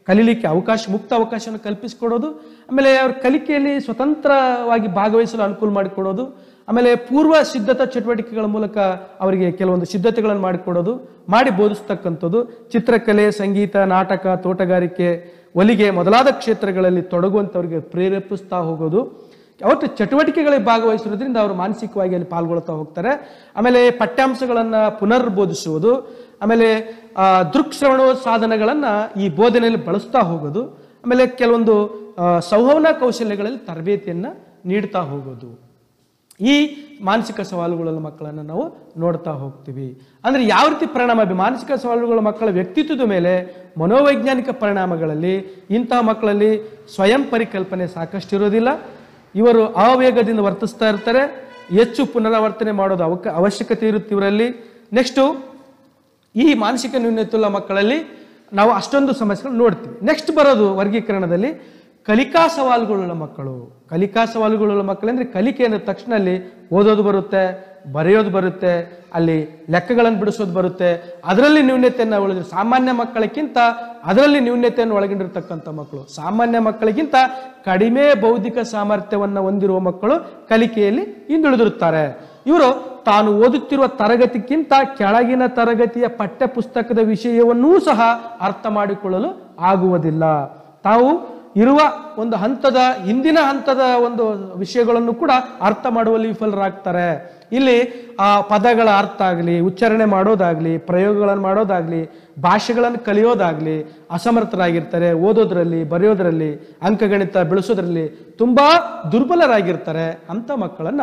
ಕಲೀಲಿಕ್ಕೆ ಮುಕ್ತ ಅವಕಾಶವನ್ನು ಕಲ್ಪಿಸಿಕೊಡೋದು. ಆಮೇಲೆ ಅವ್ರ ಕಲಿಕೆಯಲ್ಲಿ ಸ್ವತಂತ್ರವಾಗಿ ಭಾಗವಹಿಸಲು ಅನುಕೂಲ ಮಾಡಿಕೊಡೋದು. ಆಮೇಲೆ ಪೂರ್ವ ಸಿದ್ಧತಾ ಚಟುವಟಿಕೆಗಳ ಮೂಲಕ ಅವರಿಗೆ ಕೆಲವೊಂದು ಸಿದ್ಧತೆಗಳನ್ನು ಮಾಡಿಕೊಡೋದು, ಮಾಡಿ ಬೋಧಿಸ್ತಕ್ಕಂಥದ್ದು. ಚಿತ್ರಕಲೆ, ಸಂಗೀತ, ನಾಟಕ, ತೋಟಗಾರಿಕೆ, ಹೊಲಿಗೆ ಮೊದಲಾದ ಕ್ಷೇತ್ರಗಳಲ್ಲಿ ತೊಡಗುವಂಥವ್ರಿಗೆ ಪ್ರೇರೇಪಿಸ್ತಾ ಹೋಗೋದು. ಅವತ್ತು ಚಟುವಟಿಕೆಗಳಿಗೆ ಭಾಗವಹಿಸೋದ್ರಿಂದ ಅವರು ಮಾನಸಿಕವಾಗಿ ಅಲ್ಲಿ ಪಾಲ್ಗೊಳ್ತಾ ಹೋಗ್ತಾರೆ. ಆಮೇಲೆ ಪಠ್ಯಾಂಶಗಳನ್ನು ಪುನರ್ ಬೋಧಿಸುವುದು. ಆಮೇಲೆ ದೃಕ್ಶ್ರವಣ ಸಾಧನಗಳನ್ನು ಈ ಬೋಧನೆಯಲ್ಲಿ ಬಳಸ್ತಾ ಹೋಗೋದು. ಆಮೇಲೆ ಕೆಲವೊಂದು ಸಂವಹನ ಕೌಶಲ್ಯಗಳಲ್ಲಿ ತರಬೇತಿಯನ್ನು ನೀಡ್ತಾ ಹೋಗೋದು. ಈ ಮಾನಸಿಕ ಸವಾಲುಗಳ ಮಕ್ಕಳನ್ನು ನಾವು ನೋಡ್ತಾ ಹೋಗ್ತೀವಿ. ಅಂದ್ರೆ ಯಾವ ರೀತಿ ಪರಿಣಾಮ ಮಾನಸಿಕ ಸವಾಲುಗಳ ಮಕ್ಕಳ ವ್ಯಕ್ತಿತ್ವದ ಮೇಲೆ ಮನೋವೈಜ್ಞಾನಿಕ ಪರಿಣಾಮಗಳಲ್ಲಿ ಇಂತಹ ಮಕ್ಕಳಲ್ಲಿ ಸ್ವಯಂ ಪರಿಕಲ್ಪನೆ ಸಾಕಷ್ಟು ಇರೋದಿಲ್ಲ. ಇವರು ಅವೇಗದಿಂದ ವರ್ತಿಸ್ತಾ ಇರ್ತಾರೆ. ಹೆಚ್ಚು ಪುನರಾವರ್ತನೆ ಮಾಡೋದು ಅವಶ್ಯಕತೆ ಇರುತ್ತೆ ಇವರಲ್ಲಿ. ನೆಕ್ಸ್ಟು ಈ ಮಾನಸಿಕ ನ್ಯೂನತೆಯುಳ್ಳ ಮಕ್ಕಳಲ್ಲಿ ನಾವು ಅಷ್ಟೊಂದು ಸಮಸ್ಯೆಗಳು ನೋಡ್ತೀವಿ. ನೆಕ್ಸ್ಟ್ ಬರೋದು ವರ್ಗೀಕರಣದಲ್ಲಿ ಕಲಿಕಾ ಸವಾಲುಗಳುಳ್ಳ ಮಕ್ಕಳು. ಕಲಿಕಾ ಸವಾಲುಗಳುಳ್ಳ ಮಕ್ಕಳು ಅಂದ್ರೆ ಕಲಿಕೆ ಅಂದ ತಕ್ಷಣ ಅಲ್ಲಿ ಓದೋದು ಬರುತ್ತೆ, ಬರೆಯೋದು ಬರುತ್ತೆ, ಅಲ್ಲಿ ಲೆಕ್ಕಗಳನ್ನು ಬಿಡಿಸೋದು ಬರುತ್ತೆ. ಅದರಲ್ಲಿ ನ್ಯೂನತೆಯನ್ನು ಒಳಗಿರೋ ಸಾಮಾನ್ಯ ಮಕ್ಕಳಿಗಿಂತ ಅದರಲ್ಲಿ ನ್ಯೂನತೆಯನ್ನು ಒಳಗೊಂಡಿರ್ತಕ್ಕಂಥ ಮಕ್ಕಳು ಸಾಮಾನ್ಯ ಮಕ್ಕಳಿಗಿಂತ ಕಡಿಮೆ ಬೌದ್ಧಿಕ ಸಾಮರ್ಥ್ಯವನ್ನು ಹೊಂದಿರುವ ಮಕ್ಕಳು ಕಲಿಕೆಯಲ್ಲಿ ಹಿಂದುಳಿದಿರುತ್ತಾರೆ. ಇವರು ತಾನು ಓದುತ್ತಿರುವ ತರಗತಿಗಿಂತ ಕೆಳಗಿನ ತರಗತಿಯ ಪಠ್ಯ ಪುಸ್ತಕದ ವಿಷಯವನ್ನೂ ಸಹ ಅರ್ಥ ಮಾಡಿಕೊಳ್ಳಲು ಆಗುವುದಿಲ್ಲ. ತಾವು ಇರುವ ಒಂದು ಹಿಂದಿನ ಹಂತದ ಒಂದು ವಿಷಯಗಳನ್ನು ಕೂಡ ಅರ್ಥ ಮಾಡುವಲ್ಲಿ ವಿಫಲರಾಗ್ತಾರೆ. ಇಲ್ಲಿ ಆ ಪದಗಳ ಅರ್ಥ ಆಗಲಿ, ಉಚ್ಚಾರಣೆ ಮಾಡೋದಾಗ್ಲಿ, ಪ್ರಯೋಗಗಳನ್ನು ಮಾಡೋದಾಗ್ಲಿ, ಭಾಷೆಗಳನ್ನು ಕಲಿಯೋದಾಗ್ಲಿ ಅಸಮರ್ಥರಾಗಿರ್ತಾರೆ. ಓದೋದ್ರಲ್ಲಿ, ಬರೆಯೋದ್ರಲ್ಲಿ, ಅಂಕಗಣಿತ ಬೆಳೆಸೋದ್ರಲ್ಲಿ ತುಂಬಾ ದುರ್ಬಲರಾಗಿರ್ತಾರೆ. ಅಂತ ಮಕ್ಕಳನ್ನ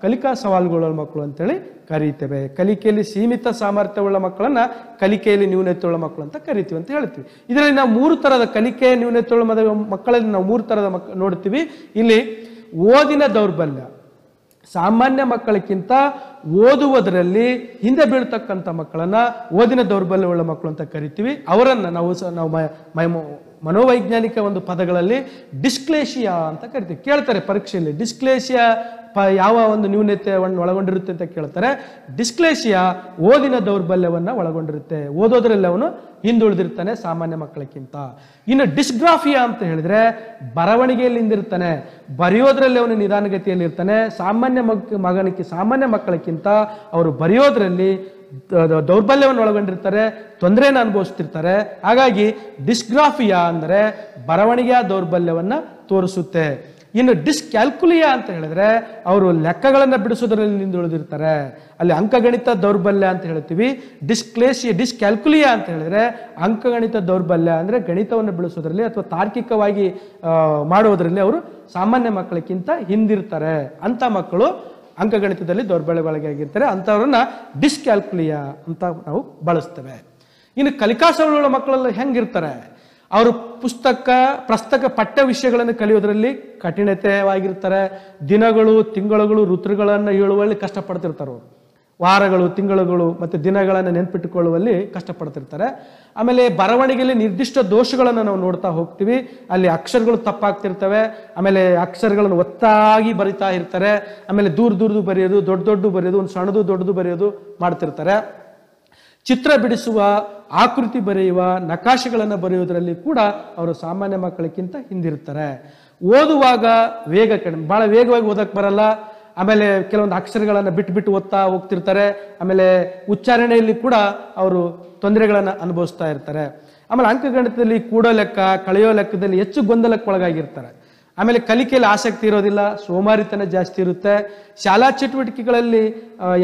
ಕಲಿಕಾ ಸವಾಲುಗಳ ಮಕ್ಕಳು ಅಂತೇಳಿ ಕರೀತೇವೆ. ಕಲಿಕೆಯಲ್ಲಿ ಸೀಮಿತ ಸಾಮರ್ಥ್ಯವುಳ್ಳ ಮಕ್ಕಳನ್ನ ಕಲಿಕೆಯಲ್ಲಿ ನ್ಯೂನತೆಯುಳ್ಳ ಮಕ್ಕಳು ಅಂತ ಕರಿತೀವಿ ಅಂತ ಹೇಳ್ತೀವಿ. ಇದರಲ್ಲಿ ನಾವು 3 ತರದ ಕಲಿಕೆ ನ್ಯೂನತೆಯುಳ್ಳ ಮಕ್ಕಳಲ್ಲಿ ನಾವು 3 ತರದ ನೋಡ್ತೀವಿ. ಇಲ್ಲಿ ಓದಿನ ದೌರ್ಬಲ್ಯ, ಸಾಮಾನ್ಯ ಮಕ್ಕಳಕ್ಕಿಂತ ಓದುವುದರಲ್ಲಿ ಹಿಂದೆ ಬೀಳ್ತಕ್ಕಂಥ ಮಕ್ಕಳನ್ನ ಓದಿನ ದೌರ್ಬಲ್ಯವುಳ್ಳ ಮಕ್ಕಳು ಅಂತ ಕರಿತೀವಿ. ಅವರನ್ನ ನಾವು ಮನೋವೈಜ್ಞಾನಿಕ ಒಂದು ಪದಗಳಲ್ಲಿ ಡಿಸ್ಕ್ಲೇಷಿಯಾ ಅಂತ ಕರಿತೀವಿ. ಕೇಳ್ತಾರೆ ಪರೀಕ್ಷೆಯಲ್ಲಿ, ಡಿಸ್ಕ್ಲೇಷಿಯಾ ಯಾವ ಒಂದು ನ್ಯೂನತೆಯನ್ನು ಒಳಗೊಂಡಿರುತ್ತೆ ಅಂತ ಕೇಳ್ತಾರೆ. ಡಿಸ್ಕ್ಲೇಷಿಯಾ ಓದಿನ ದೌರ್ಬಲ್ಯವನ್ನ ಒಳಗೊಂಡಿರುತ್ತೆ, ಓದೋದ್ರಲ್ಲಿ ಅವನು ಹಿಂದುಳಿದಿರ್ತಾನೆ ಸಾಮಾನ್ಯ ಮಕ್ಕಳಕ್ಕಿಂತ. ಇನ್ನು ಡಿಸ್ಗ್ರಾಫಿಯಾ ಅಂತ ಹೇಳಿದ್ರೆ ಬರವಣಿಗೆಯಲ್ಲಿ ಹಿಂದಿರ್ತಾನೆ, ಬರೆಯೋದ್ರಲ್ಲಿ ಅವನು ನಿಧಾನಗತಿಯಲ್ಲಿ ಇರ್ತಾನೆ. ಸಾಮಾನ್ಯ ಮಕ್ಕಳಕ್ಕಿಂತ ಅವರು ಬರೆಯೋದ್ರಲ್ಲಿ ದೌರ್ಬಲ್ಯವನ್ನು ಒಳಗೊಂಡಿರ್ತಾರೆ, ತೊಂದರೆಯನ್ನು ಅನುಭವಿಸ್ತಿರ್ತಾರೆ. ಹಾಗಾಗಿ ಡಿಸ್ಗ್ರಾಫಿಯಾ ಅಂದರೆ ಬರವಣಿಗೆಯ ದೌರ್ಬಲ್ಯವನ್ನ ತೋರಿಸುತ್ತೆ. ಇನ್ನು ಡಿಸ್ಕ್ಯಾಲ್ಕುಲಿಯಾ ಅಂತ ಹೇಳಿದ್ರೆ ಅವರು ಲೆಕ್ಕಗಳನ್ನು ಬಿಡಿಸೋದ್ರಲ್ಲಿ ಹಿಂದುಳಿದಿರ್ತಾರೆ, ಅಲ್ಲಿ ಅಂಕಗಣಿತ ದೌರ್ಬಲ್ಯ ಅಂತ ಹೇಳ್ತೀವಿ. ಡಿಸ್ಕ್ಯಾಲ್ಕುಲಿಯಾ ಅಂತ ಹೇಳಿದ್ರೆ ಅಂಕಗಣಿತ ದೌರ್ಬಲ್ಯ ಅಂದ್ರೆ ಗಣಿತವನ್ನು ಬಿಡಿಸೋದ್ರಲ್ಲಿ ಅಥವಾ ತಾರ್ಕಿಕವಾಗಿ ಮಾಡೋದ್ರಲ್ಲಿ ಅವರು ಸಾಮಾನ್ಯ ಮಕ್ಕಳಕ್ಕಿಂತ ಹಿಂದಿರ್ತಾರೆ. ಅಂತ ಮಕ್ಕಳು ಅಂಕಗಣಿತದಲ್ಲಿ ದೌರ್ಬಲ್ಯಗಳಿಗಾಗಿರ್ತಾರೆ. ಅಂಥವ್ರನ್ನ ಡಿಸ್ಕ್ಯಾಲ್ಕುಲಿಯಾ ಅಂತ ನಾವು ಬಳಸ್ತೇವೆ. ಇನ್ನು ಕಲಿಕಾ ಸವಾಲುಗಳ ಮಕ್ಕಳೆಲ್ಲ ಹೆಂಗಿರ್ತಾರೆ? ಅವರು ಪ್ರಸ್ತಕ ಪಠ್ಯ ವಿಷಯಗಳನ್ನು ಕಲಿಯೋದ್ರಲ್ಲಿ ಕಠಿಣತೆವಾಗಿರ್ತಾರೆ. ದಿನಗಳು, ತಿಂಗಳುಗಳು, ಋತುಗಳನ್ನು ಹೇಳುವಲ್ಲಿ ಕಷ್ಟಪಡ್ತಿರ್ತಾರೆ. ವಾರಗಳು, ತಿಂಗಳುಗಳು ಮತ್ತು ದಿನಗಳನ್ನು ನೆನ್ಪಿಟ್ಟುಕೊಳ್ಳುವಲ್ಲಿ ಕಷ್ಟಪಡ್ತಿರ್ತಾರೆ. ಆಮೇಲೆ ಬರವಣಿಗೆಯಲ್ಲಿ ನಿರ್ದಿಷ್ಟ ದೋಷಗಳನ್ನು ನಾವು ನೋಡ್ತಾ ಹೋಗ್ತೀವಿ. ಅಲ್ಲಿ ಅಕ್ಷರಗಳು ತಪ್ಪಾಗ್ತಿರ್ತವೆ, ಆಮೇಲೆ ಅಕ್ಷರಗಳನ್ನು ಒತ್ತಾಗಿ ಬರಿತಾ ಇರ್ತಾರೆ, ಆಮೇಲೆ ದೂರದ್ದು ಬರೆಯೋದು, ದೊಡ್ಡ ಬರೆಯೋದು, ಒಂದು ಸಣ್ಣದು ದೊಡ್ಡದು ಬರೆಯೋದು ಮಾಡ್ತಿರ್ತಾರೆ. ಚಿತ್ರ ಬಿಡಿಸುವ, ಆಕೃತಿ ಬರೆಯುವ, ನಕಾಶೆಗಳನ್ನು ಬರೆಯುವುದರಲ್ಲಿ ಕೂಡ ಅವರು ಸಾಮಾನ್ಯ ಮಕ್ಕಳಕ್ಕಿಂತ ಹಿಂದಿರ್ತಾರೆ. ಓದುವಾಗ ವೇಗ ಕಡಿಮೆ, ಬಹಳ ವೇಗವಾಗಿ ಓದಕ್ಕೆ ಬರಲ್ಲ. ಆಮೇಲೆ ಕೆಲವೊಂದು ಅಕ್ಷರಗಳನ್ನು ಬಿಟ್ಟು ಓದ್ತಾ ಹೋಗ್ತಿರ್ತಾರೆ. ಆಮೇಲೆ ಉಚ್ಚಾರಣೆಯಲ್ಲಿ ಕೂಡ ಅವರು ತೊಂದರೆಗಳನ್ನು ಅನುಭವಿಸ್ತಾ ಇರ್ತಾರೆ. ಆಮೇಲೆ ಅಂಕಗಣಿತದಲ್ಲಿ ಕೂಡೋ ಲೆಕ್ಕ, ಕಳೆಯೋ ಲೆಕ್ಕದಲ್ಲಿ ಹೆಚ್ಚು ಗೊಂದಲಕ್ಕೆ ಒಳಗಾಗಿರ್ತಾರೆ. ಆಮೇಲೆ ಕಲಿಕೆಯಲ್ಲಿ ಆಸಕ್ತಿ ಇರೋದಿಲ್ಲ, ಸೋಮಾರಿತನ ಜಾಸ್ತಿ ಇರುತ್ತೆ. ಶಾಲಾ ಚಟುವಟಿಕೆಗಳಲ್ಲಿ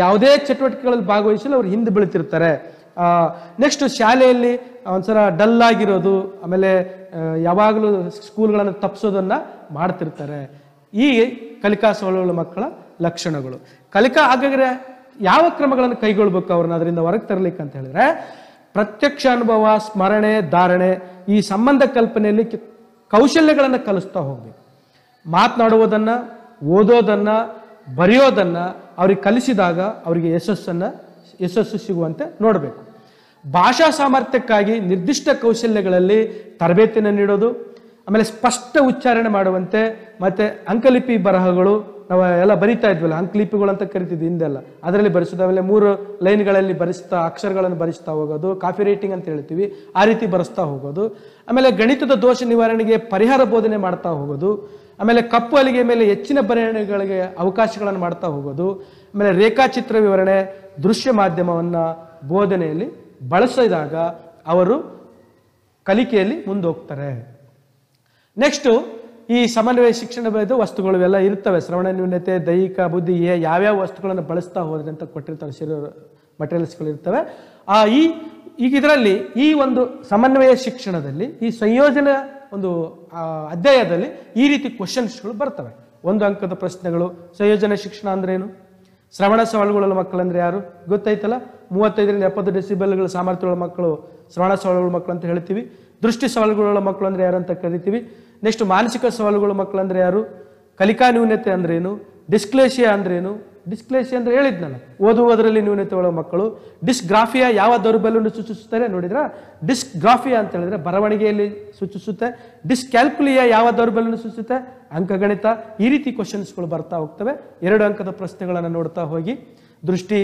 ಯಾವುದೇ ಚಟುವಟಿಕೆಗಳಲ್ಲಿ ಭಾಗವಹಿಸಲು ಅವ್ರು ಹಿಂದೆ ಬೀಳ್ತಿರ್ತಾರೆ. ನೆಕ್ಸ್ಟ್ ಶಾಲೆಯಲ್ಲಿ ಒಂದ್ಸಲ ಡಲ್ ಆಗಿರೋದು, ಆಮೇಲೆ ಯಾವಾಗಲೂ ಸ್ಕೂಲ್ಗಳನ್ನು ತಪ್ಪಿಸೋದನ್ನ ಮಾಡ್ತಿರ್ತಾರೆ. ಈ ಕಲಿಕಾ ಸವಾಲುಗಳ ಮಕ್ಕಳ ಲಕ್ಷಣಗಳು. ಹಾಗಾದ್ರೆ ಯಾವ ಕ್ರಮಗಳನ್ನು ಕೈಗೊಳ್ಬೇಕು ಅವ್ರನ್ನ ಅದರಿಂದ ಹೊರಗೆ ತರಲಿಕ್ಕೆ ಅಂತ ಹೇಳಿದ್ರೆ, ಪ್ರತ್ಯಕ್ಷ ಅನುಭವ, ಸ್ಮರಣೆ, ಧಾರಣೆ, ಈ ಸಂಬಂಧ ಕಲ್ಪನೆಯಲ್ಲಿ ಕೌಶಲ್ಯಗಳನ್ನು ಕಲಿಸ್ತಾ ಹೋಗ್ಬೇಕು. ಮಾತನಾಡುವುದನ್ನ, ಓದೋದನ್ನ, ಬರೆಯೋದನ್ನ ಅವ್ರಿಗೆ ಕಲಿಸಿದಾಗ ಅವರಿಗೆ ಯಶಸ್ಸು ಸಿಗುವಂತೆ ನೋಡಬೇಕು. ಭಾಷಾ ಸಾಮರ್ಥ್ಯಕ್ಕಾಗಿ ನಿರ್ದಿಷ್ಟ ಕೌಶಲ್ಯಗಳಲ್ಲಿ ತರಬೇತಿಯನ್ನು ನೀಡೋದು, ಆಮೇಲೆ ಸ್ಪಷ್ಟ ಉಚ್ಚಾರಣೆ ಮಾಡುವಂತೆ, ಮತ್ತೆ ಅಂಕಲಿಪಿ ಬರಹಗಳು ನಾವು ಎಲ್ಲ ಬರಿತಾ ಇದ್ವಲ್ಲ, ಅಂಕಲಿಪಿಗಳು ಅಂತ ಕರಿತಿದ್ವಿ ಹಿಂದೆಲ್ಲ, ಅದರಲ್ಲಿ ಬರೆಸೋದು. ಆಮೇಲೆ 3 ಲೈನ್ಗಳಲ್ಲಿ ಅಕ್ಷರಗಳನ್ನು ಬರೆಸ್ತಾ ಹೋಗೋದು, ಕಾಪಿ ರೈಟಿಂಗ್ ಅಂತ ಹೇಳ್ತೀವಿ, ಆ ರೀತಿ ಬರೆಸ್ತಾ ಹೋಗೋದು. ಆಮೇಲೆ ಗಣಿತದ ದೋಷ ನಿವಾರಣೆಗೆ ಪರಿಹಾರ ಬೋಧನೆ ಮಾಡ್ತಾ ಹೋಗೋದು. ಆಮೇಲೆ ಕಪ್ಪು ಹಲಿಗೆ ಮೇಲೆ ಹೆಚ್ಚಿನ ಬರವಣಿಗೆಗಳಿಗೆ ಅವಕಾಶಗಳನ್ನು ಮಾಡ್ತಾ ಹೋಗೋದು. ಆಮೇಲೆ ರೇಖಾಚಿತ್ರ ವಿವರಣೆ, ದೃಶ್ಯ ಮಾಧ್ಯಮವನ್ನು ಬೋಧನೆಯಲ್ಲಿ ಬಳಸಿದಾಗ ಅವರು ಕಲಿಕೆಯಲ್ಲಿ ಮುಂದೋಗ್ತಾರೆ. ನೆಕ್ಸ್ಟು ಈ ಸಮನ್ವಯ ಶಿಕ್ಷಣದ ವಸ್ತುಗಳು ಎಲ್ಲ ಇರ್ತವೆ. ಶ್ರವಣ ನ್ಯೂನತೆ, ದೈಹಿಕ ಬುದ್ಧಿ, ಯಾವ್ಯಾವ ವಸ್ತುಗಳನ್ನು ಬಳಸ್ತಾ ಹೋದ್ರೆ ಅಂತ ಕೊಟ್ಟಿರ್ತಾರೆ, ಮಟೀರಿಯಲ್ಸ್ಗಳು ಇರ್ತವೆ. ಈಗ ಇದರಲ್ಲಿ ಈ ಒಂದು ಸಮನ್ವಯ ಶಿಕ್ಷಣದಲ್ಲಿ ಈ ಸಂಯೋಜನೆ ಒಂದು ಅಧ್ಯಾಯದಲ್ಲಿ ಈ ರೀತಿ ಕ್ವಶನ್ಸ್ಗಳು ಬರ್ತವೆ. 1 ಅಂಕದ ಪ್ರಶ್ನೆಗಳು. ಸಂಯೋಜನೆ ಶಿಕ್ಷಣ ಅಂದ್ರೆ ಏನು? ಶ್ರವಣ ಸವಾಲುಗಳ ಮಕ್ಕಳಂದ್ರೆ ಯಾರು ಗೊತ್ತಾಯ್ತಲ್ಲ? 35ರಿಂದ 70 ಡೆಸಿಬಲ್ಗಳ ಸಾಮರ್ಥ್ಯಗಳ ಮಕ್ಕಳು ಶ್ರವಣ ಸವಾಲುಗಳ ಮಕ್ಕಳು ಅಂತ ಹೇಳ್ತೀವಿ. ದೃಷ್ಟಿ ಸವಾಲುಗಳ ಮಕ್ಕಳು ಅಂದ್ರೆ ಯಾರು ಅಂತ ಕರಿತೀವಿ. ನೆಕ್ಸ್ಟ್ ಮಾನಸಿಕ ಸವಾಲುಗಳ ಮಕ್ಕಳು ಅಂದ್ರೆ ಯಾರು? ಕಲಿಕಾ ನ್ಯೂನತೆ ಅಂದ್ರೇನು? ಡಿಸ್ಕ್ಲೇಷಿಯಾ ಅಂದ್ರೇನು? ಡಿಸ್ಕ್ಲೇಷಿಯಾ ಅಂದ್ರೆ ಹೇಳಿದ್ನಲ್ಲ, ಓದುವುದರಲ್ಲಿ ನ್ಯೂನತೆ ಒಳ ಮಕ್ಕಳು. ಡಿಸ್ಗ್ರಾಫಿಯಾ ಯಾವ ದೌರ್ಬಲ್ಯವನ್ನು ಸೂಚಿಸುತ್ತಾರೆ ನೋಡಿದ್ರ? ಡಿಸ್ಗ್ರಾಫಿಯಾ ಅಂತ ಹೇಳಿದ್ರೆ ಬರವಣಿಗೆಯಲ್ಲಿ ಸೂಚಿಸುತ್ತೆ. ಡಿಸ್ಕ್ಯಾಲ್ಕುಲಿಯಾ ಯಾವ ದೌರ್ಬಲ್ಯವನ್ನು ಸೂಚಿಸುತ್ತೆ? ಅಂಕಗಣಿತ. ಈ ರೀತಿ ಕ್ವಶನ್ಸ್ಗಳು ಬರ್ತಾ ಹೋಗ್ತವೆ. 2 ಅಂಕದ ಪ್ರಶ್ನೆಗಳನ್ನು ನೋಡ್ತಾ ಹೋಗಿ. ದೃಷ್ಟಿ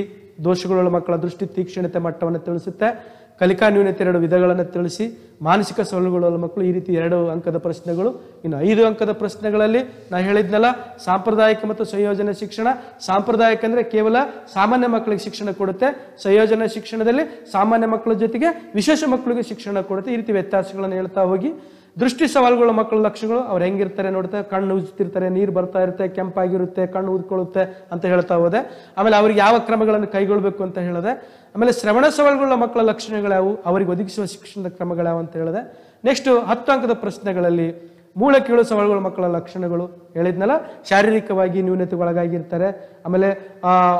ದೋಷಗಳ ಮಕ್ಕಳ ದೃಷ್ಟಿ ತೀಕ್ಷ್ಣತೆ ಮಟ್ಟವನ್ನು ತಿಳಿಸುತ್ತೆ. ಕಲಿಕಾ ನ್ಯೂನತೆ 2 ವಿಧಗಳನ್ನು ತಿಳಿಸಿ. ಮಾನಸಿಕ ಸವಾಲುಗಳ ಮಕ್ಕಳು ಈ ರೀತಿ 2 ಅಂಕದ ಪ್ರಶ್ನೆಗಳು. ಇನ್ನು 5 ಅಂಕದ ಪ್ರಶ್ನೆಗಳಲ್ಲಿ ನಾ ಹೇಳಿದ್ನಲ್ಲ, ಸಾಂಪ್ರದಾಯಿಕ ಮತ್ತು ಸಂಯೋಜನೆ ಶಿಕ್ಷಣ. ಸಾಂಪ್ರದಾಯಿಕ ಅಂದ್ರೆ ಕೇವಲ ಸಾಮಾನ್ಯ ಮಕ್ಕಳಿಗೆ ಶಿಕ್ಷಣ ಕೊಡುತ್ತೆ. ಸಂಯೋಜನೆ ಶಿಕ್ಷಣದಲ್ಲಿ ಸಾಮಾನ್ಯ ಮಕ್ಕಳ ಜೊತೆಗೆ ವಿಶೇಷ ಮಕ್ಕಳಿಗೆ ಶಿಕ್ಷಣ ಕೊಡುತ್ತೆ. ಈ ರೀತಿ ವ್ಯತ್ಯಾಸಗಳನ್ನು ಹೇಳ್ತಾ ಹೋಗಿ. ದೃಷ್ಟಿ ಸವಾಲುಗಳ ಮಕ್ಕಳ ಲಕ್ಷಣಗಳು ಅವ್ರು ಹೆಂಗಿರ್ತಾರೆ ನೋಡ್ತಾರೆ, ಕಣ್ಣು ಉಜ್ತಿರ್ತಾರೆ, ನೀರು ಬರ್ತಾ ಇರುತ್ತೆ, ಕೆಂಪಾಗಿರುತ್ತೆ, ಕಣ್ಣು ಊದ್ಕೊಳ್ಳುತ್ತೆ ಅಂತ ಹೇಳ್ತಾ ಹೋದೆ. ಆಮೇಲೆ ಅವ್ರಿಗೆ ಯಾವ ಕ್ರಮಗಳನ್ನು ಕೈಗೊಳ್ಳಬೇಕು ಅಂತ ಹೇಳಿದೆ. ಆಮೇಲೆ ಶ್ರವಣ ಸವಾಲುಗಳ ಮಕ್ಕಳ ಲಕ್ಷಣಗಳ್ಯಾವು, ಅವರಿಗೆ ಒದಗಿಸುವ ಶಿಕ್ಷಣದ ಕ್ರಮಗಳ್ಯಾವು ಅಂತ ಹೇಳಿದೆ. ನೆಕ್ಸ್ಟ್ 10 ಅಂಕದ ಪ್ರಶ್ನೆಗಳಲ್ಲಿ ಮೂಳೆ ಕೀಳು ಸವಾಲುಗಳ ಮಕ್ಕಳ ಲಕ್ಷಣಗಳು ಹೇಳಿದ್ನಲ್ಲ, ಶಾರೀರಿಕವಾಗಿ ನ್ಯೂನತೆಗೊಳಗಾಗಿರ್ತಾರೆ, ಆಮೇಲೆ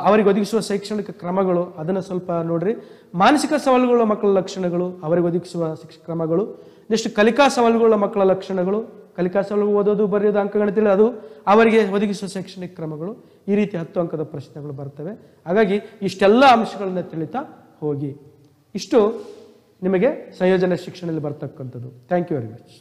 ಅವರಿಗೆ ಒದಗಿಸುವ ಶೈಕ್ಷಣಿಕ ಕ್ರಮಗಳು ಅದನ್ನು ಸ್ವಲ್ಪ ನೋಡ್ರಿ. ಮಾನಸಿಕ ಸವಾಲುಗಳ ಮಕ್ಕಳ ಲಕ್ಷಣಗಳು, ಅವರಿಗೆ ಒದಗಿಸುವ ಕ್ರಮಗಳು. ನೆಕ್ಸ್ಟ್ ಕಲಿಕಾ ಸವಾಲುಗಳ ಮಕ್ಕಳ ಲಕ್ಷಣಗಳು, ಕಲಿಕಾ ಸವಾಲು ಓದೋದು ಬರೆಯೋದು ಅಂಕಗಣಿತ ಅದು ಅವರಿಗೆ ಒದಗಿಸುವ ಶೈಕ್ಷಣಿಕ ಕ್ರಮಗಳು. ಈ ರೀತಿ 10 ಅಂಕದ ಪ್ರಶ್ನೆಗಳು ಬರ್ತವೆ. ಹಾಗಾಗಿ ಇಷ್ಟೆಲ್ಲ ಅಂಶಗಳನ್ನ ತಿಳಿತಾ ಹೋಗಿ. ಇಷ್ಟು ನಿಮಗೆ ಸಂಯೋಜನೆ ಶಿಕ್ಷಣದಲ್ಲಿ ಬರ್ತಕ್ಕಂಥದ್ದು. Thank you very much.